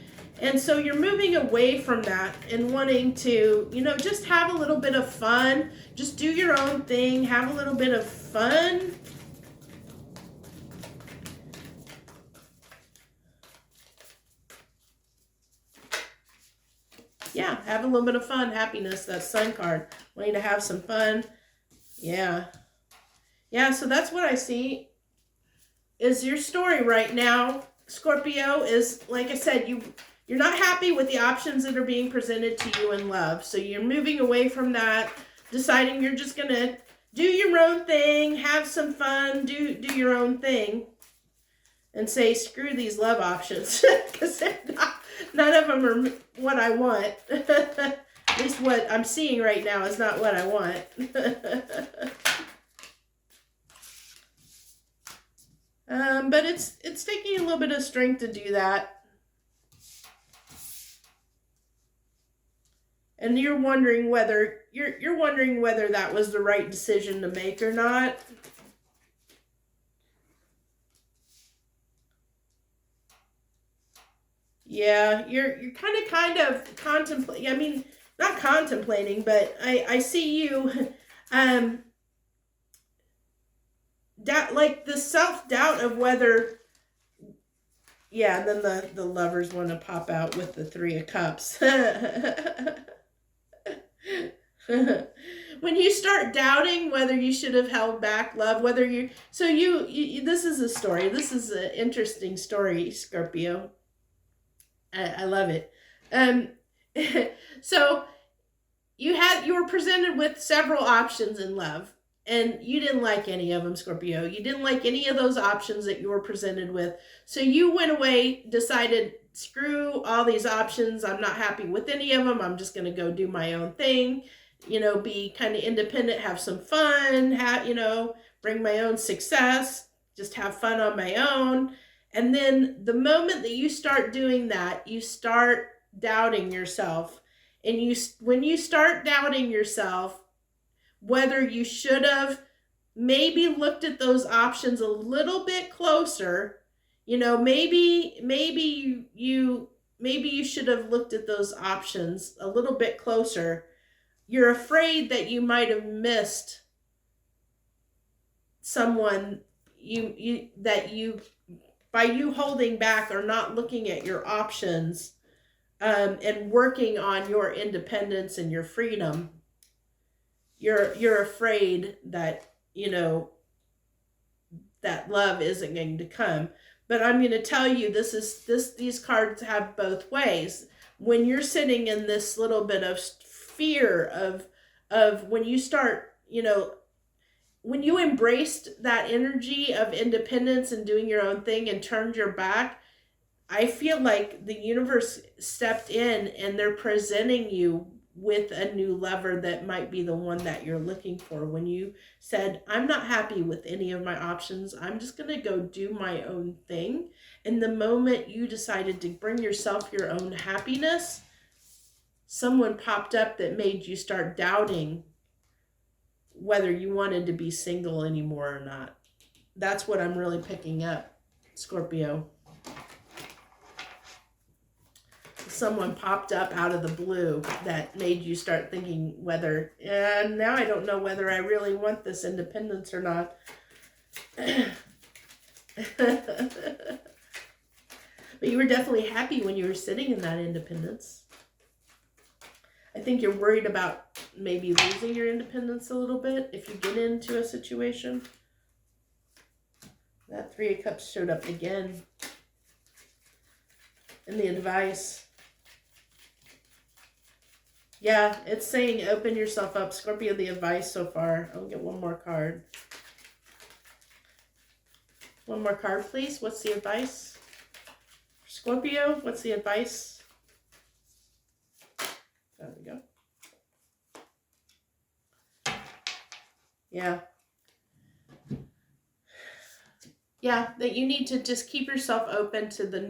And so you're moving away from that and wanting to, just have a little bit of fun. Just do your own thing. Have a little bit of fun. Yeah, have a little bit of fun, happiness, that Sun card. Wanting to have some fun. Yeah. Yeah, so that's what I see is your story right now Scorpio, is, like I said, you're not happy with the options that are being presented to you in love. So you're moving away from that, deciding you're just going to do your own thing, have some fun, do your own thing, and say, screw these love options, because none of them are what I want. At least what I'm seeing right now is not what I want. But it's taking a little bit of strength to do that. And you're wondering whether that was the right decision to make or not. Yeah, you're kind of contemplating. I mean, not contemplating, but I see you doubt, like the self-doubt of whether, yeah, and then the lovers want to pop out with the 3 of Cups. When you start doubting whether you should have held back love, whether you, so you this is a story. This is an interesting story, Scorpio. I love it. So you were presented with several options in love, and you didn't like any of them, Scorpio. You didn't like any of those options that you were presented with. So you went away, decided, screw all these options. I'm not happy with any of them. I'm just going to go do my own thing. Be kind of independent, have some fun, bring my own success, just have fun on my own. And then the moment that you start doing that, you start doubting yourself. And when you start doubting yourself, whether you should have maybe looked at those options a little bit closer, maybe you should have looked at those options a little bit closer. You're afraid that you might have missed someone by you holding back or not looking at your options, and working on your independence and your freedom. You're afraid that, that love isn't going to come. But I'm going to tell you, these cards have both ways. When you're sitting in this little bit of fear of when you start, when you embraced that energy of independence and doing your own thing and turned your back, I feel like the universe stepped in and they're presenting you with a new lover that might be the one that you're looking for. When you said, I'm not happy with any of my options, I'm just going to go do my own thing. And the moment you decided to bring yourself your own happiness, someone popped up that made you start doubting whether you wanted to be single anymore or not. That's what I'm really picking up, Scorpio. Someone popped up out of the blue that made you start thinking whether, now I don't know whether I really want this independence or not. But you were definitely happy when you were sitting in that independence. I think you're worried about maybe losing your independence a little bit if you get into a situation. That 3 of Cups showed up again. And the advice. Yeah, it's saying open yourself up. Scorpio, the advice so far. I'll get one more card. One more card, please. What's the advice? Scorpio, what's the advice? There we go. Yeah. Yeah, that you need to just keep yourself open to the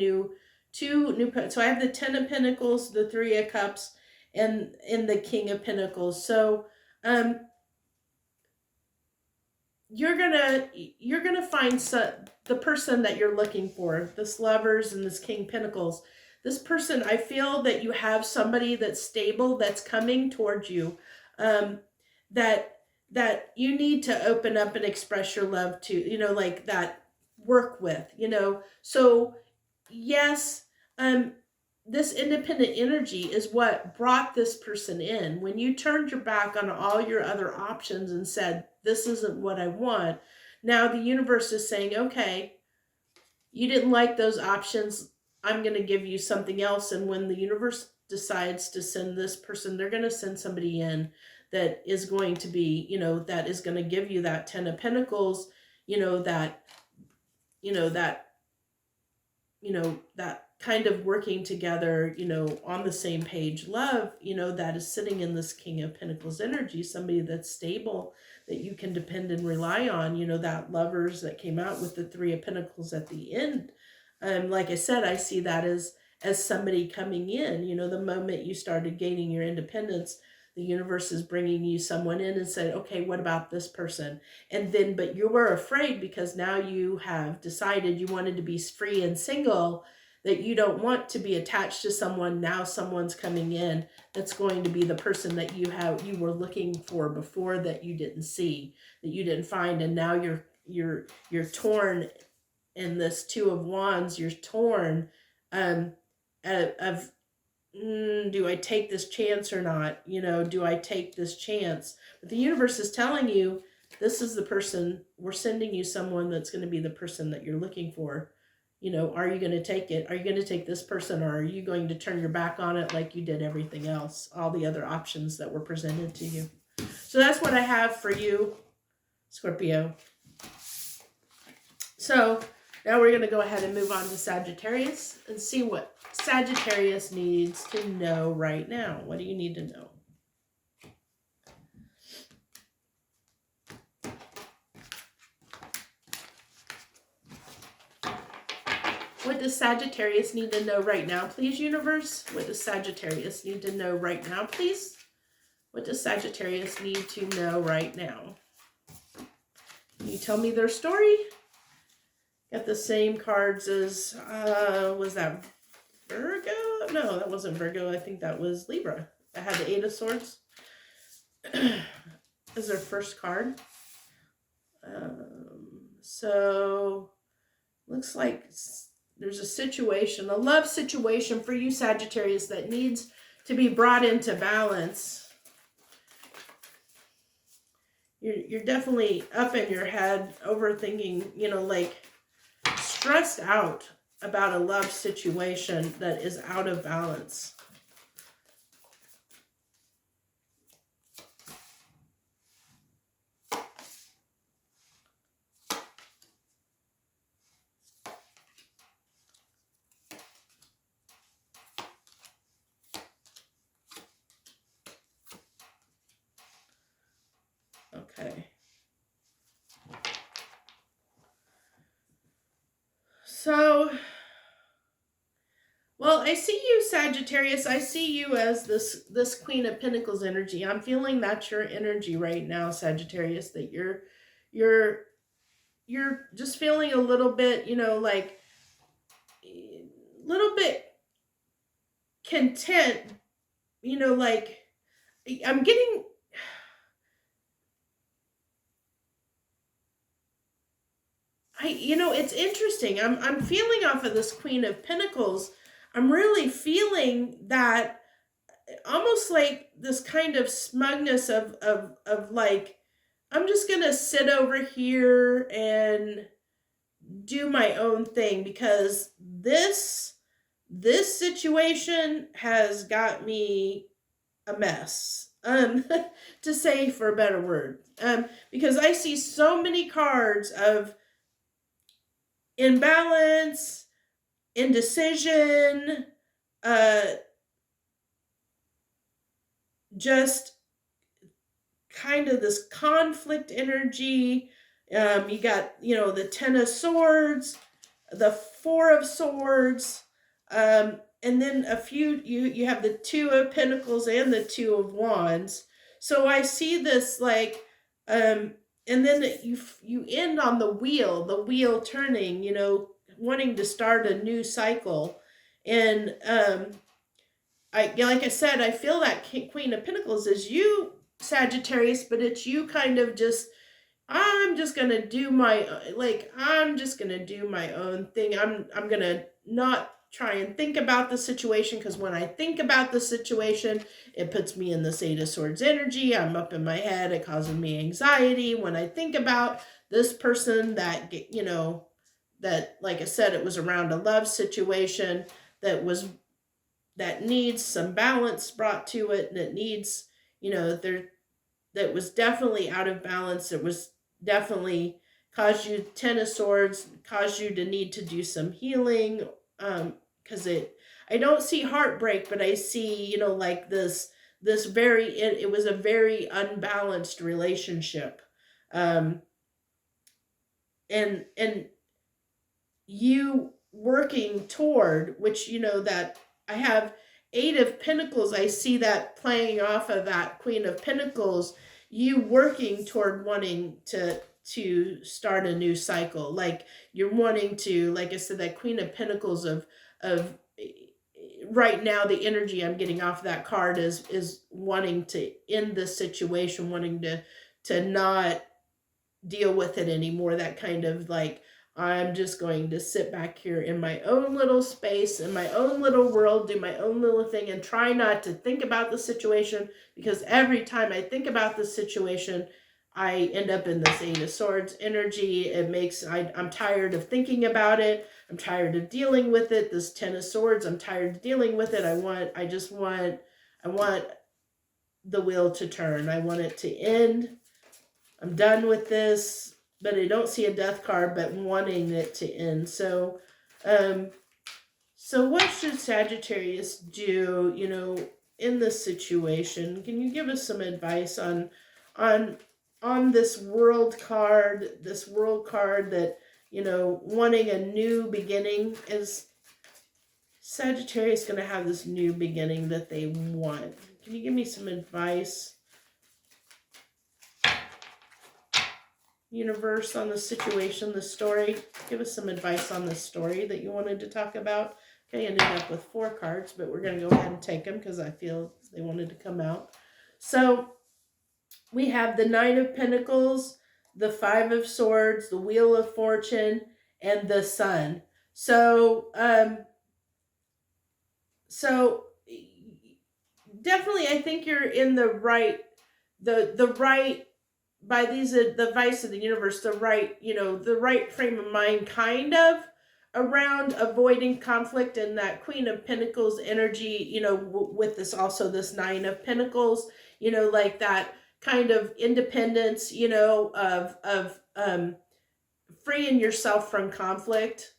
two new. So I have the 10 of Pentacles, the 3 of Cups, and the King of Pentacles. So you're gonna find the person that you're looking for, this Lovers and this King Pentacles. This person, I feel that you have somebody that's stable, that's coming towards you, that you need to open up and express your love to, like that, work with, So yes, this independent energy is what brought this person in. When you turned your back on all your other options and said, this isn't what I want, now the universe is saying, okay, you didn't like those options. I'm going to give you something else. And when the universe decides to send this person, they're going to send somebody in that is going to be, that is going to give you that 10 of Pentacles, that, that, that kind of working together, on the same page love, that is sitting in this King of Pentacles energy, somebody that's stable, that you can depend and rely on, that lovers that came out with the Three of Pentacles at the end. Like I said, I see that as somebody coming in, the moment you started gaining your independence, the universe is bringing you someone in and said, okay, what about this person? And then, but you were afraid because now you have decided you wanted to be free and single, that you don't want to be attached to someone. Now someone's coming in that's going to be the person that you were looking for before, that you didn't see, that you didn't find. And now you're torn in this Two of Wands. You're torn of do I take this chance or not? Do I take this chance? But the universe is telling you, this is the person, we're sending you someone that's going to be the person that you're looking for. Are you going to take it? Are you going to take this person, or are you going to turn your back on it like you did everything else, all the other options that were presented to you? So that's what I have for you, Scorpio. So now we're going to go ahead and move on to Sagittarius and see what Sagittarius needs to know right now. What do you need to know? What does Sagittarius need to know right now, please, universe? What does Sagittarius need to know right now, please? What does Sagittarius need to know right now? Can you tell me their story? Got the same cards as, was that Virgo? No, that wasn't Virgo. I think that was Libra. I had the Eight of Swords as their first card. So, looks like there's a situation, a love situation for you, Sagittarius, that needs to be brought into balance. You're definitely up in your head, overthinking, like stressed out about a love situation that is out of balance. Okay. So, well, I see you, Sagittarius. I see you as this Queen of Pentacles energy. I'm feeling that's your energy right now, Sagittarius, that you're just feeling a little bit, like a little bit content, like I'm getting, it's interesting. I'm feeling off of this Queen of Pentacles. I'm really feeling that almost like this kind of smugness of like, I'm just going to sit over here and do my own thing, because this situation has got me a mess, to say for a better word, because I see so many cards of imbalance, indecision, just kind of this conflict energy. You got, the Ten of Swords, the Four of Swords, and then a few, you have the Two of Pentacles and the Two of Wands. So I see this like, and then you end on the wheel turning, wanting to start a new cycle. And like I said, I feel that Queen of Pentacles is you, Sagittarius, but it's you kind of just, I'm just going to do my own thing. I'm going to not try and think about the situation, because when I think about the situation, it puts me in this Eight of Swords energy. I'm up in my head. It causes me anxiety when I think about this person that, that, like I said, it was around a love situation that needs some balance brought to it, and it needs, that was definitely out of balance. It was definitely caused you, Ten of Swords, caused you to need to do some healing. Because I don't see heartbreak, but I see, like this it was a very unbalanced relationship. Um, and you working toward, which, that I have Eight of Pentacles, I see that playing off of that Queen of Pentacles, you working toward wanting to start a new cycle. Like you're wanting to, like I said, that Queen of Pentacles of right now, the energy I'm getting off that card is wanting to end this situation, wanting to not deal with it anymore. That kind of like, I'm just going to sit back here in my own little space, in my own little world, do my own little thing, and try not to think about the situation, because every time I think about the situation, I end up in this Eight of Swords energy. It makes, I'm tired of thinking about it. I'm tired of dealing with it. This Ten of Swords, I'm tired of dealing with it. I want the wheel to turn. I want it to end. I'm done with this, but I don't see a death card, but wanting it to end. So what should Sagittarius do, in this situation? Can you give us some advice on this world card that, wanting a new beginning? Is Sagittarius going to have this new beginning that they want? Can you give me some advice, universe, on the situation, the story? Give us some advice on the story that you wanted to talk about. Okay, I ended up with 4 cards, but we're going to go ahead and take them because I feel they wanted to come out. So we have the Nine of Pentacles, the Five of Swords, the Wheel of Fortune, and the Sun. So definitely, I think you're in the right, the right, by these the advice of the universe, the right frame of mind, kind of around avoiding conflict, and that Queen of Pentacles energy, with this also this Nine of Pentacles, like that kind of independence, of freeing yourself from conflict,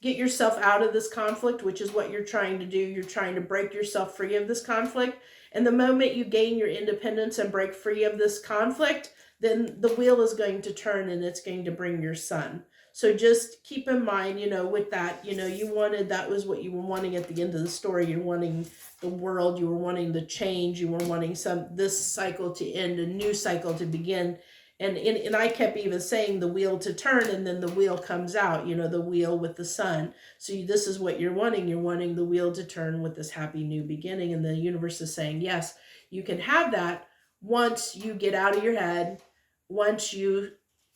get yourself out of this conflict, which is what you're trying to do. You're trying to break yourself free of this conflict. And the moment you gain your independence and break free of this conflict, then the wheel is going to turn and it's going to bring your Sun. So just keep in mind, with that, that was what you were wanting at the end of the story. You're wanting the world, you were wanting the change, you were wanting this cycle to end, a new cycle to begin. And I kept even saying the wheel to turn, and then the wheel comes out, the wheel with the Sun. So this is what you're wanting. You're wanting the wheel to turn with this happy new beginning. And the universe is saying, yes, you can have that once you get out of your head, once you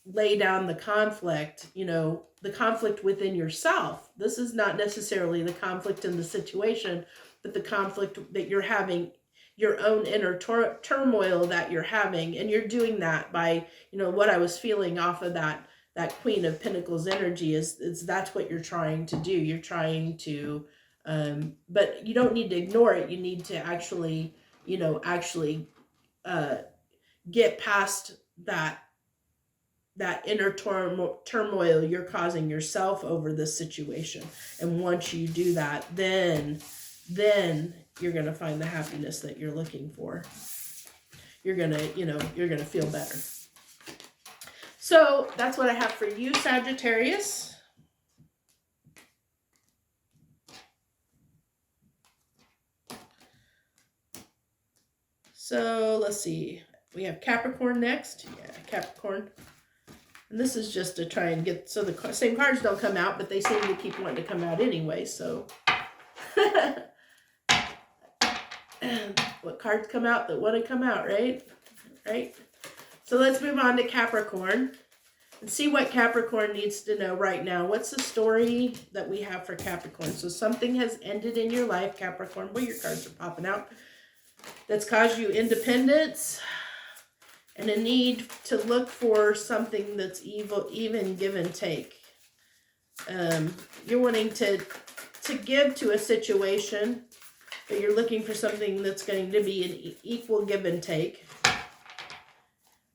lay down the conflict, the conflict within yourself. This is not necessarily the conflict in the situation, but the conflict that you're having, your own inner turmoil that you're having. And you're doing that by, what I was feeling off of that Queen of Pentacles energy is that's what you're trying to do. You're trying to, but you don't need to ignore it. You need to actually, get past that inner turmoil you're causing yourself over this situation. And once you do that, then you're going to find the happiness that you're looking for. You're going to feel better. So that's what I have for you, Sagittarius. So let's see. We have Capricorn next. Yeah, Capricorn. And this is just to try and get, so the same cards don't come out, but they seem to keep wanting to come out anyway, so. What cards come out that want to come out, right? Right? So let's move on to Capricorn and see what Capricorn needs to know right now. What's the story that we have for Capricorn? So something has ended in your life, Capricorn. Well, your cards are popping out. That's caused you independence and a need to look for something that's evil, even give and take. You're wanting to give to a situation, but you're looking for something that's going to be an equal give and take.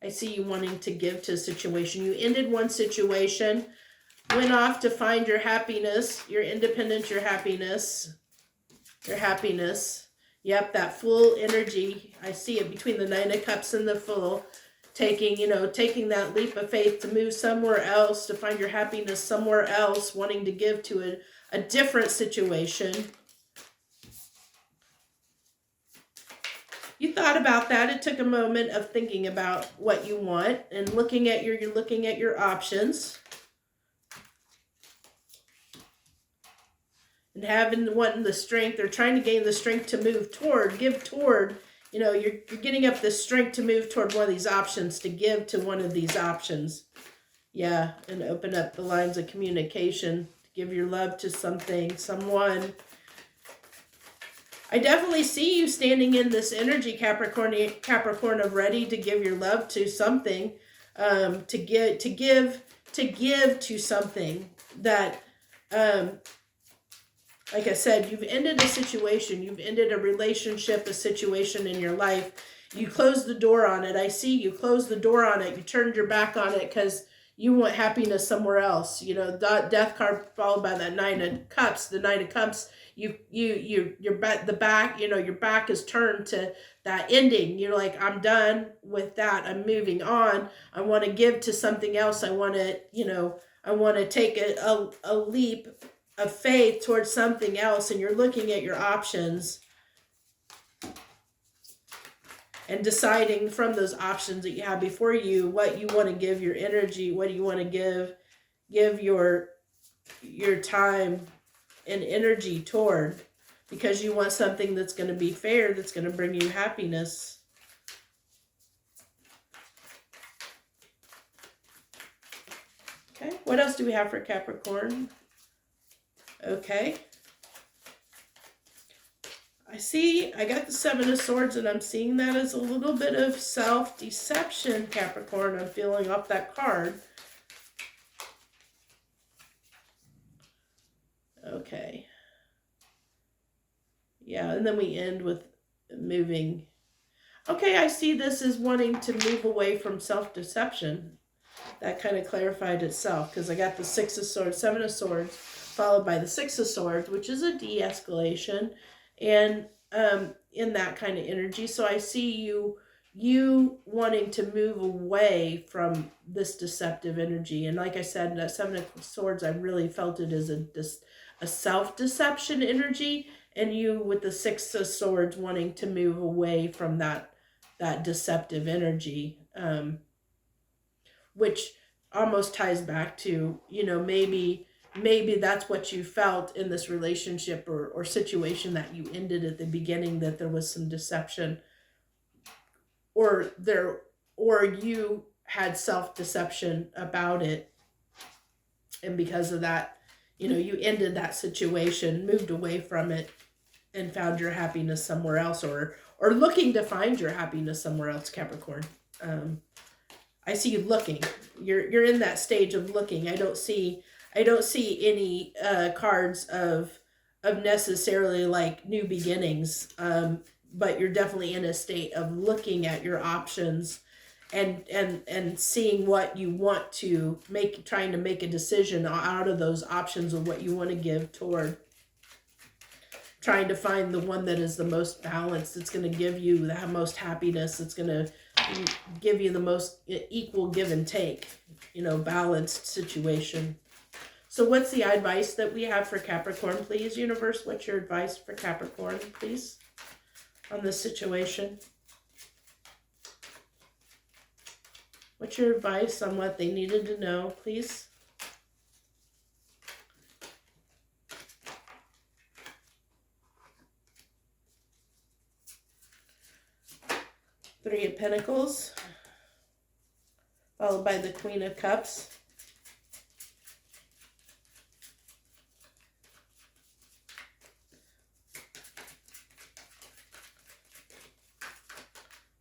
I see you wanting to give to a situation. You ended one situation, went off to find your happiness, your independence, your happiness. Yep, that full energy. I see it between the Nine of Cups and the Fool. Taking that leap of faith to move somewhere else, to find your happiness somewhere else, wanting to give to a different situation. You thought about that. It took a moment of thinking about what you want and you're looking at your options. And wanting the strength, or trying to gain the strength to move toward, give toward, you're getting up the strength to move toward one of these options, to give to one of these options. Yeah, and open up the lines of communication, to give your love to something, someone. I definitely see you standing in this energy, Capricorn, of ready to give your love to something, to give to something that, like I said, you've ended a situation, you've ended a relationship, a situation in your life. You closed the door on it. I see you closed the door on it. You turned your back on it because you want happiness somewhere else. Death card followed by that Nine of Cups. The Nine of Cups, your back is turned to that ending. You're like, I'm done with that. I'm moving on. I want to give to something else. I want to take a leap of faith towards something else, and you're looking at your options and deciding from those options that you have before you what you want to give your energy, what do you want to give your time and energy toward, because you want something that's going to be fair, that's going to bring you happiness. Okay, what else do we have for Capricorn? Okay. I got the Seven of Swords, and I'm seeing that as a little bit of self-deception, Capricorn. I'm feeling off that card. Okay. Yeah, and then we end with moving. Okay, I see this as wanting to move away from self-deception. That kind of clarified itself, because I got the Six of Swords, Seven of Swords, followed by the Six of Swords, which is a de-escalation, and in that kind of energy. So I see you wanting to move away from this deceptive energy. And like I said, that Seven of Swords, I really felt it as a self-deception energy, and you with the Six of Swords wanting to move away from that deceptive energy, which almost ties back to, maybe that's what you felt in this relationship or situation that you ended at the beginning, that there was some deception, or you had self-deception about it. And because of that, you ended that situation, moved away from it, and found your happiness somewhere else, or looking to find your happiness somewhere else, Capricorn. I see you looking. You're in that stage of looking. I don't see any cards of necessarily like new beginnings, but you're definitely in a state of looking at your options and seeing what you want to make, trying to make a decision out of those options of what you want to give toward. Trying to find the one that is the most balanced, that's going to give you the most happiness, that's going to give you the most equal give and take, balanced situation. So what's the advice that we have for Capricorn, please, universe? What's your advice for Capricorn, please, on this situation? What's your advice on what they needed to know, please? Three of Pentacles, followed by the Queen of Cups.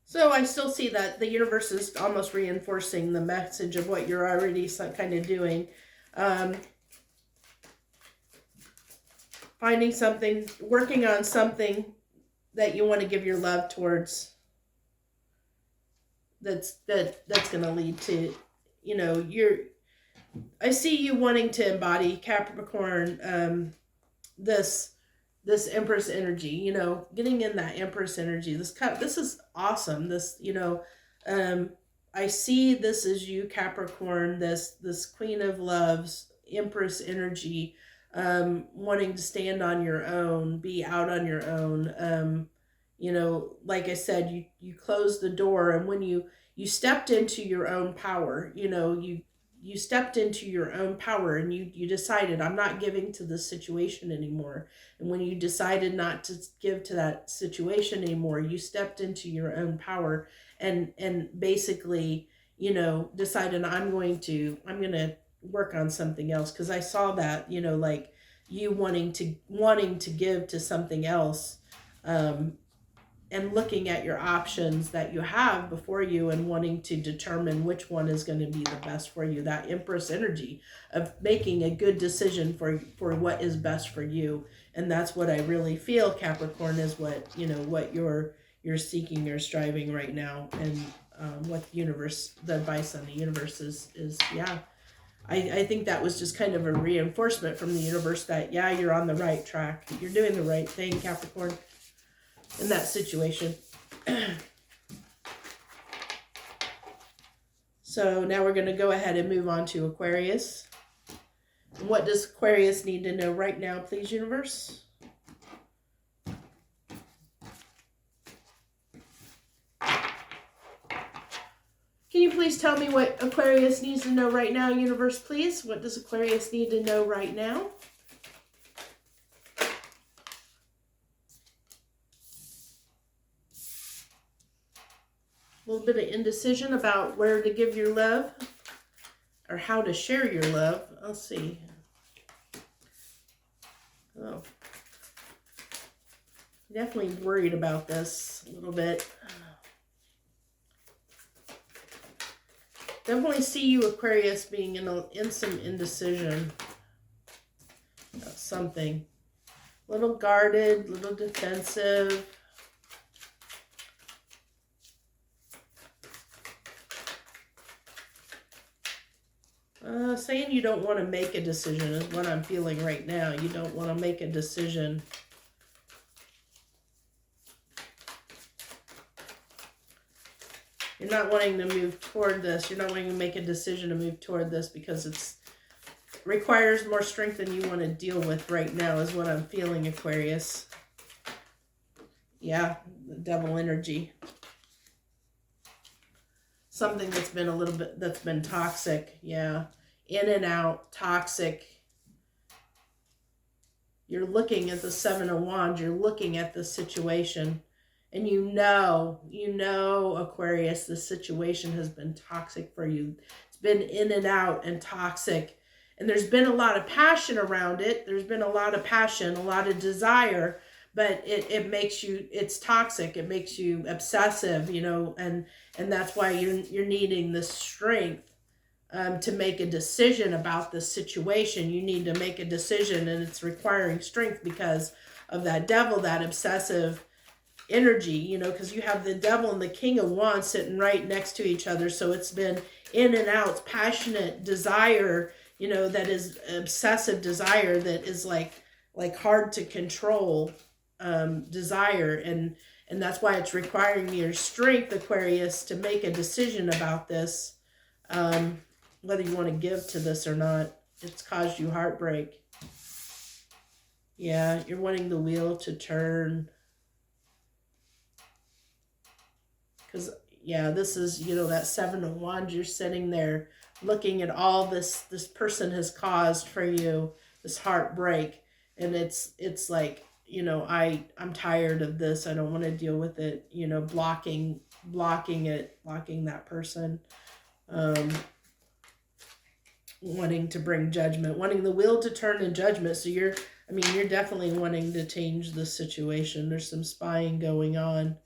So I still see that the universe is almost reinforcing the message of what you're already kind of doing. finding something, working on something that you want to give your love towards. That's going to lead to, you know, I see you wanting to embody, Capricorn, this Empress energy, you know, getting in that Empress energy. This is awesome. This, you know, I see this as you, Capricorn, this Queen of Loves, Empress energy, wanting to stand on your own, be out on your own. You know, like I said, you closed the door, and when you stepped into your own power, you know, you stepped into your own power, and you decided, I'm not giving to this situation anymore. And when you decided not to give to that situation anymore, you stepped into your own power and basically, you know, decided I'm going to work on something else. Because I saw that, you know, like you wanting to give to something else, and looking at your options that you have before you and wanting to determine which one is going to be the best for you. That Empress energy of making a good decision for what is best for you. And that's what I really feel, Capricorn, is what, you know, what you're seeking or striving right now. And what the universe, the advice on the universe is yeah. I think that was just kind of a reinforcement from the universe that, yeah, you're on the right track. You're doing the right thing, Capricorn, in that situation. So now we're going to go ahead and move on to Aquarius. What does Aquarius need to know right now, please, universe? Can you please tell me what Aquarius needs to know right now, universe, please? What does Aquarius need to know right now? A little bit of indecision about where to give your love or how to share your love. I'll see. Oh, definitely worried about this a little bit. Definitely see you, Aquarius, being in some indecision about something. A little guarded, a little defensive. Saying you don't want to make a decision is what I'm feeling right now. You don't want to make a decision. You're not wanting to move toward this. You're not wanting to make a decision to move toward this because it requires more strength than you want to deal with right now is what I'm feeling, Aquarius. Yeah, the devil energy. Something that's been toxic. Yeah. In and out, toxic. You're looking at the Seven of Wands. You're looking at the situation. And you know, Aquarius, the situation has been toxic for you. It's been in and out and toxic. And there's been a lot of passion around it. There's been a lot of passion, a lot of desire. But it makes you, it's toxic. It makes you obsessive, you know, and that's why you're needing the strength to make a decision about this situation. You need to make a decision, and it's requiring strength because of that devil, that obsessive energy, you know, because you have the devil and the King of Wands sitting right next to each other. So it's been in and out, passionate desire, you know, that is obsessive desire that is like hard to control desire. And that's why it's requiring your strength, Aquarius, to make a decision about this. Whether you want to give to this or not. It's caused you heartbreak. Yeah, you're wanting the wheel to turn. Because, yeah, this is, you know, that Seven of Wands. You're sitting there looking at all this person has caused for you, this heartbreak. And it's like, you know, I'm tired of this. I don't want to deal with it. You know, blocking that person. Wanting to bring judgment, wanting the wheel to turn in judgment. So you're definitely wanting to change the situation. There's some spying going on.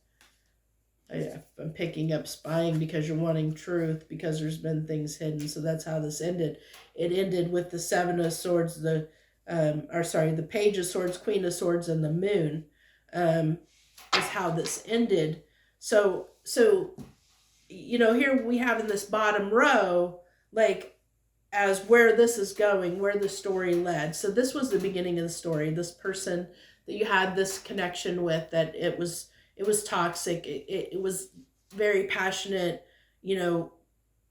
I'm picking up spying because you're wanting truth, because there's been things hidden. So that's how this ended. It ended with the Seven of Swords, the or sorry, the Page of Swords, Queen of Swords, and the Moon, is how this ended. So, here we have in this bottom row, like, as where this is going, where the story led. So this was the beginning of the story. This person that you had this connection with, that it was toxic. It was very passionate,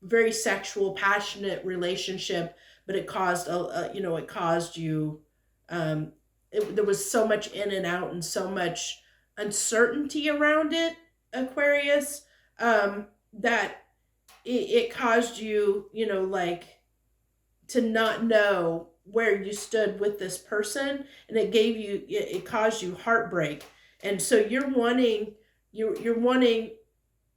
very sexual, passionate relationship, but it caused it caused you. There was so much in and out and so much uncertainty around it, Aquarius, that it caused you, to not know where you stood with this person, and it caused you heartbreak. And so you're wanting,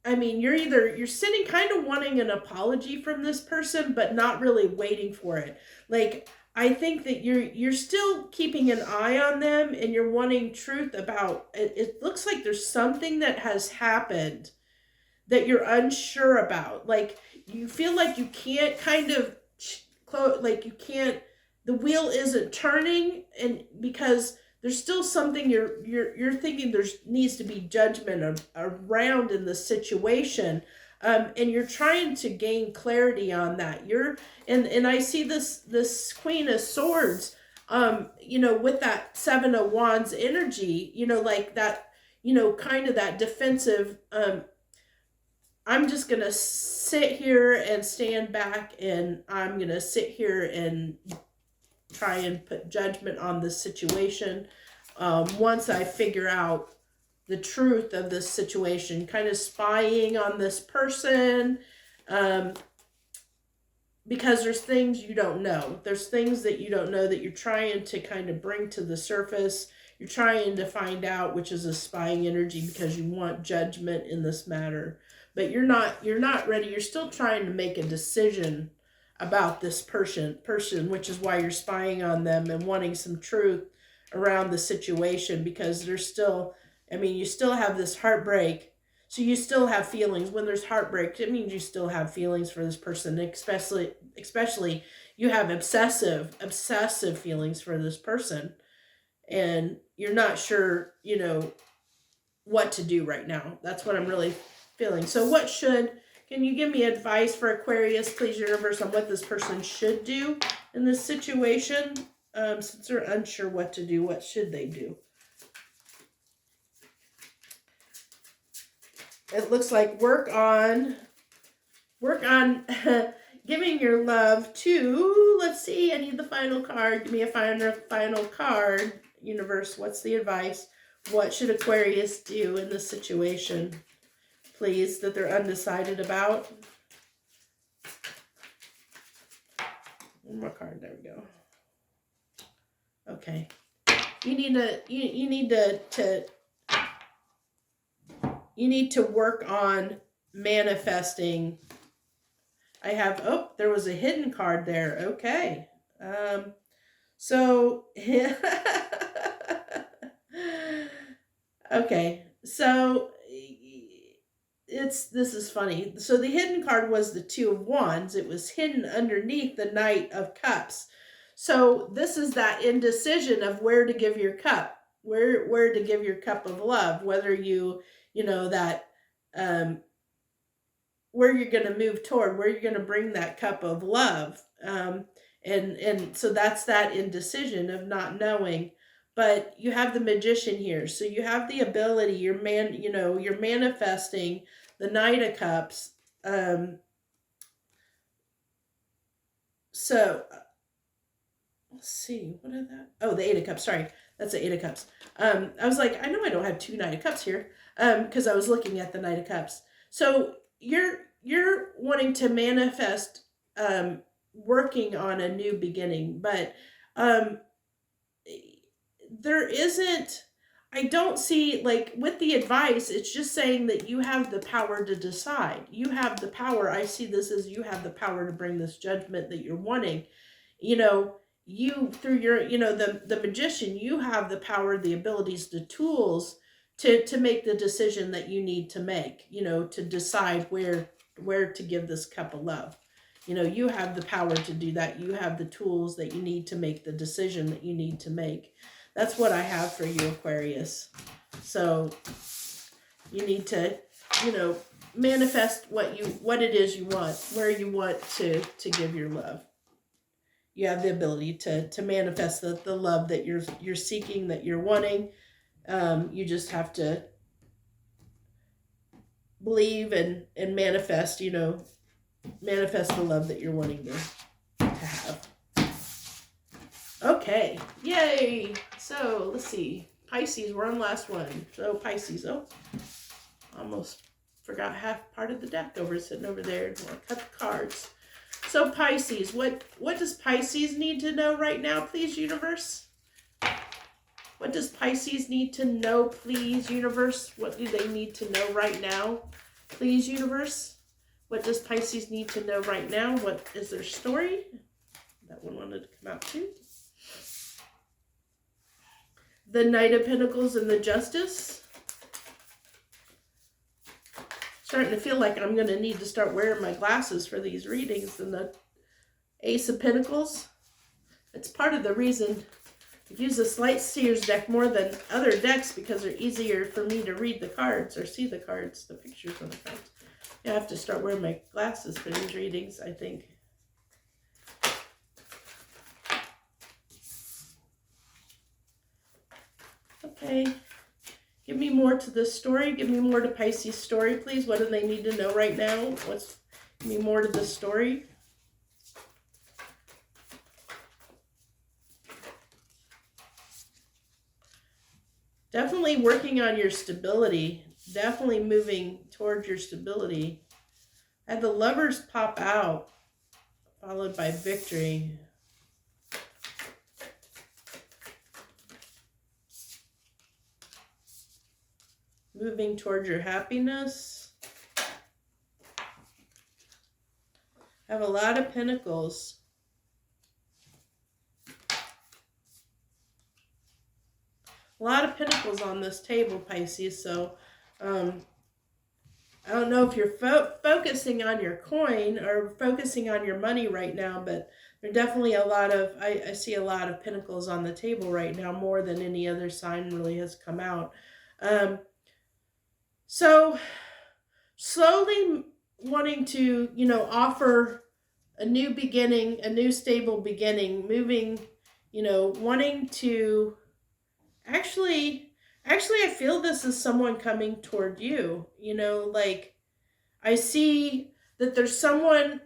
I mean, you're sitting kind of wanting an apology from this person, but not really waiting for it. Like, I think that you're still keeping an eye on them, and you're wanting truth about it. It looks like there's something that has happened that you're unsure about. Like, you feel like you can't the wheel isn't turning, and because there's still something you're thinking there needs to be judgment around in the situation, and you're trying to gain clarity on that. And I see this Queen of Swords, with that Seven of Wands energy, like that, kind of that defensive. I'm just going to sit here and stand back, and I'm going to sit here and try and put judgment on this situation. Once I figure out the truth of this situation, kind of spying on this person, because there's things you don't know. There's things that you don't know that you're trying to kind of bring to the surface. You're trying to find out, which is a spying energy, because you want judgment in this matter. But you're not ready. You're still trying to make a decision about this person, which is why you're spying on them and wanting some truth around the situation, because there's still, you still have this heartbreak. So you still have feelings. When there's heartbreak, it means you still have feelings for this person, especially you have obsessive feelings for this person, and you're not sure, what to do right now. That's what I'm really feeling. So can you give me advice for Aquarius, please, universe, on what this person should do in this situation? Since they're unsure what to do, what should they do? It looks like work on giving your love to, let's see, I need the final card. Give me a final card. Universe, what's the advice? What should Aquarius do in this situation, please, that they're undecided about? One more card. There we go. Okay. You need to work on manifesting. I have, there was a hidden card there. Okay. Okay. So this is funny. So the hidden card was the Two of Wands. It was hidden underneath the Knight of Cups. So this is that indecision of where to give your cup, where to give your cup of love, whether where you're going to move toward, where you're going to bring that cup of love. And so that's that indecision of not knowing. But you have the Magician here. So you have the ability, you're manifesting the Knight of Cups. So let's see, what are that? Oh, the Eight of Cups. Sorry, that's the Eight of Cups. I was like, I know I don't have two Knight of Cups here, because I was looking at the Knight of Cups. So you're wanting to manifest, working on a new beginning, but there isn't. I don't see, like, with the advice, it's just saying that you have the power to decide. You have the power. I see this as you have the power to bring this judgment that you're wanting. You, through your, the Magician, you have the power, the abilities, the tools to make the decision that you need to make, to decide where to give this cup of love. You know, you have the power to do that. You have the tools that you need to make the decision that you need to make. That's what I have for you, Aquarius. So you need to, you know, manifest what it is you want, where you want to give your love. You have the ability to manifest the love that you're seeking, that you're wanting. You just have to believe and manifest, you know, manifest the love that you're wanting to have. Okay, yay! So let's see, Pisces, we're on last one. So Pisces, almost forgot half part of the deck sitting over there. I'll cut the cards. So Pisces, what does Pisces need to know right now, please, universe? What does Pisces need to know, please, universe? What do they need to know right now, please, universe? What does Pisces need to know right now? What is their story? That one wanted to come out too. The Knight of Pentacles and the Justice. Starting to feel like I'm going to need to start wearing my glasses for these readings. And the Ace of Pentacles. It's part of the reason I use this Light Seers deck more than other decks, because they're easier for me to read the cards or see the cards, the pictures on the cards. I have to start wearing my glasses for these readings, I think. Okay. Give me more to this story. Give me more to Pisces' story, please. What do they need to know right now? Give me more to this story. Definitely working on your stability. Definitely moving towards your stability. I had the Lovers pop out, followed by Victory. Moving towards your happiness. I have a lot of Pentacles. A lot of Pentacles on this table, Pisces. So I don't know if you're focusing on your coin or focusing on your money right now, but there are definitely a lot of, I see a lot of Pentacles on the table right now, more than any other sign really has come out. So slowly wanting to, you know, offer a new beginning, a new stable beginning, moving, you know, wanting to actually I feel this is someone coming toward you, you know, like I see that there's someone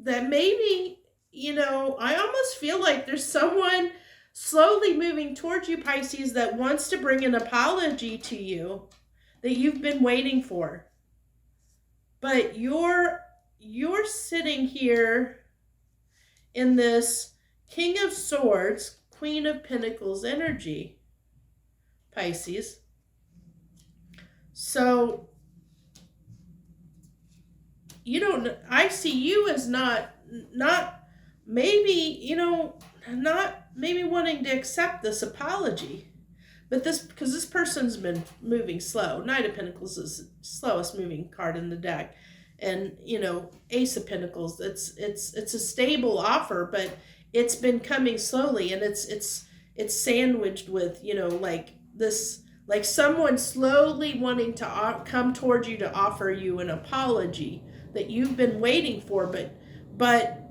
that maybe, you know, I almost feel like there's someone slowly moving towards you, Pisces, that wants to bring an apology to you that you've been waiting for. But you're sitting here in this King of Swords, Queen of Pentacles energy, Pisces. So you don't, I see you as not maybe, you know, not maybe wanting to accept this apology. But because this person's been moving slow. Knight of Pentacles is the slowest moving card in the deck. And, you know, Ace of Pentacles, it's a stable offer, but it's been coming slowly, and it's sandwiched with, you know, like this, like someone slowly wanting to come towards you to offer you an apology that you've been waiting for, but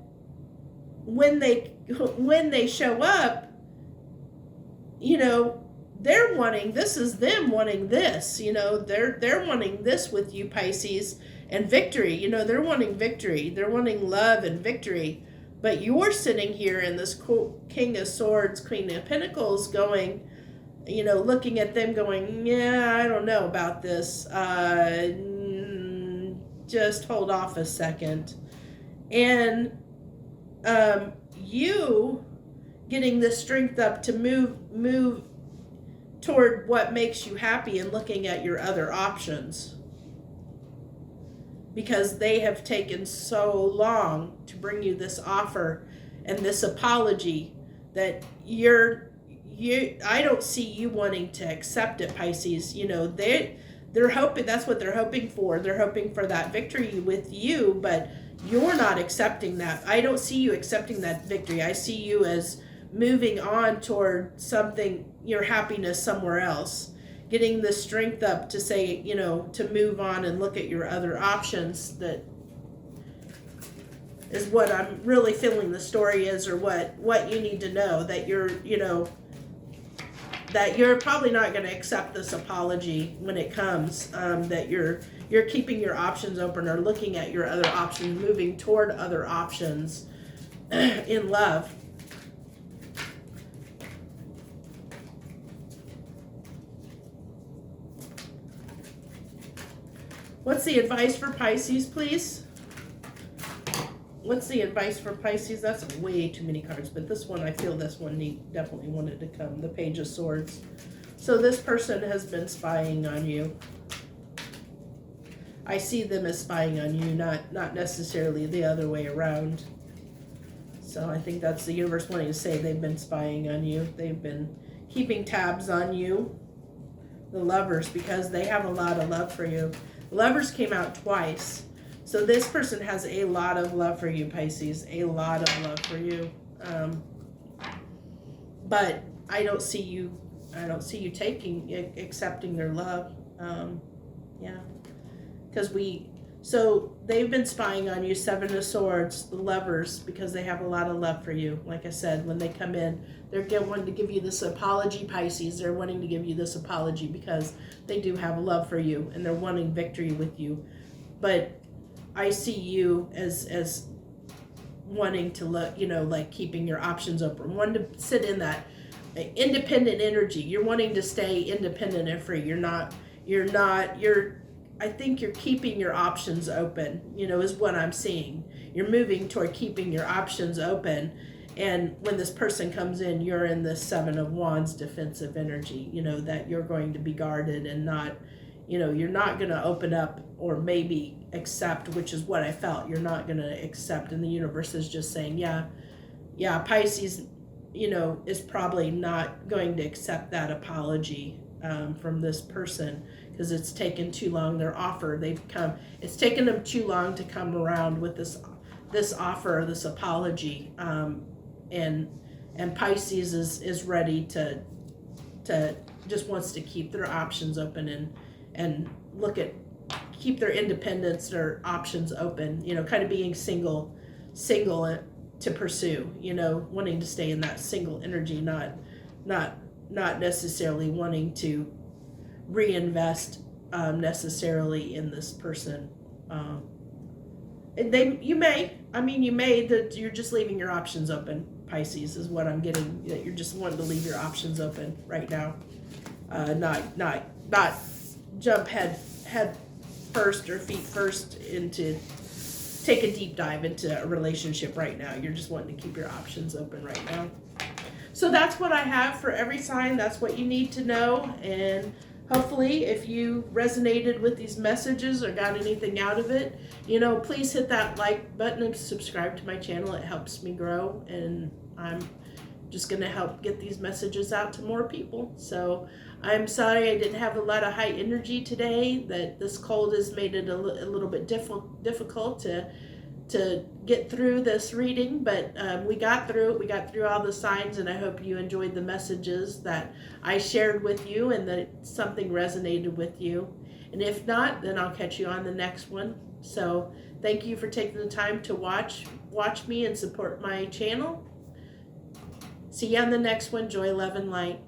when they show up, you know, they're wanting, this is them wanting this, you know, they're wanting this with you, Pisces, and victory, you know, they're wanting victory, they're wanting love and victory, but you're sitting here in this King of Swords, Queen of Pentacles going, you know, looking at them going, yeah, I don't know about this, just hold off a second, and you getting the strength up to move toward what makes you happy and looking at your other options, because they have taken so long to bring you this offer and this apology that I don't see you wanting to accept it, Pisces. You know, they're hoping, that's what they're hoping for. They're hoping for that victory with you, but you're not accepting that. I don't see you accepting that victory. I see you as moving on toward something, your happiness somewhere else, getting the strength up to say, you know, to move on and look at your other options. That is what I'm really feeling the story is, or what you need to know, that you're, you know, that you're probably not going to accept this apology when it comes, that you're keeping your options open, or looking at your other options, moving toward other options in love. What's the advice for Pisces, please? What's the advice for Pisces? That's way too many cards, but this one, I feel this one definitely wanted to come. The Page of Swords. So this person has been spying on you. I see them as spying on you, not necessarily the other way around. So I think that's the universe wanting to say they've been spying on you. They've been keeping tabs on you. The Lovers, because they have a lot of love for you. Lovers came out twice. So this person has a lot of love for you, Pisces. A lot of love for you. But I don't see you accepting their love. Yeah. So they've been spying on you, Seven of Swords, the Lovers, because they have a lot of love for you. Like I said, when they come in, they're wanting to give you this apology, Pisces. They're wanting to give you this apology because they do have love for you, and they're wanting victory with you. But I see you as wanting to look, you know, like keeping your options open, wanting to sit in that independent energy. You're wanting to stay independent and free. I think you're keeping your options open, you know, is what I'm seeing. You're moving toward keeping your options open. And when this person comes in, you're in the Seven of Wands defensive energy, you know, that you're going to be guarded and not, you know, you're not going to open up or maybe accept, which is what I felt. You're not going to accept. And the universe is just saying, yeah, Pisces, you know, is probably not going to accept that apology from this person, because it's taken too long. Their offer, it's taken them too long to come around with this offer, this apology, and Pisces is ready to just wants to keep their options open and keep their independence, their options open, you know, kind of being single to pursue, you know, wanting to stay in that single energy, not necessarily wanting to reinvest necessarily in this person. You may that you're just leaving your options open, Pisces, is what I'm getting, that you're just wanting to leave your options open right now. Not jump head first or feet first into take a deep dive into a relationship right now. You're just wanting to keep your options open right now. So that's what I have for every sign. That's what you need to know. And hopefully, if you resonated with these messages or got anything out of it, you know, please hit that like button and subscribe to my channel. It helps me grow, and I'm just going to help get these messages out to more people. So I'm sorry I didn't have a lot of high energy today, that this cold has made it a little bit difficult to get through this reading, but we got through it. We got through all the signs, and I hope you enjoyed the messages that I shared with you and that something resonated with you. And if not, then I'll catch you on the next one. So thank you for taking the time to watch me and support my channel. See you on the next one. Joy, love, and light.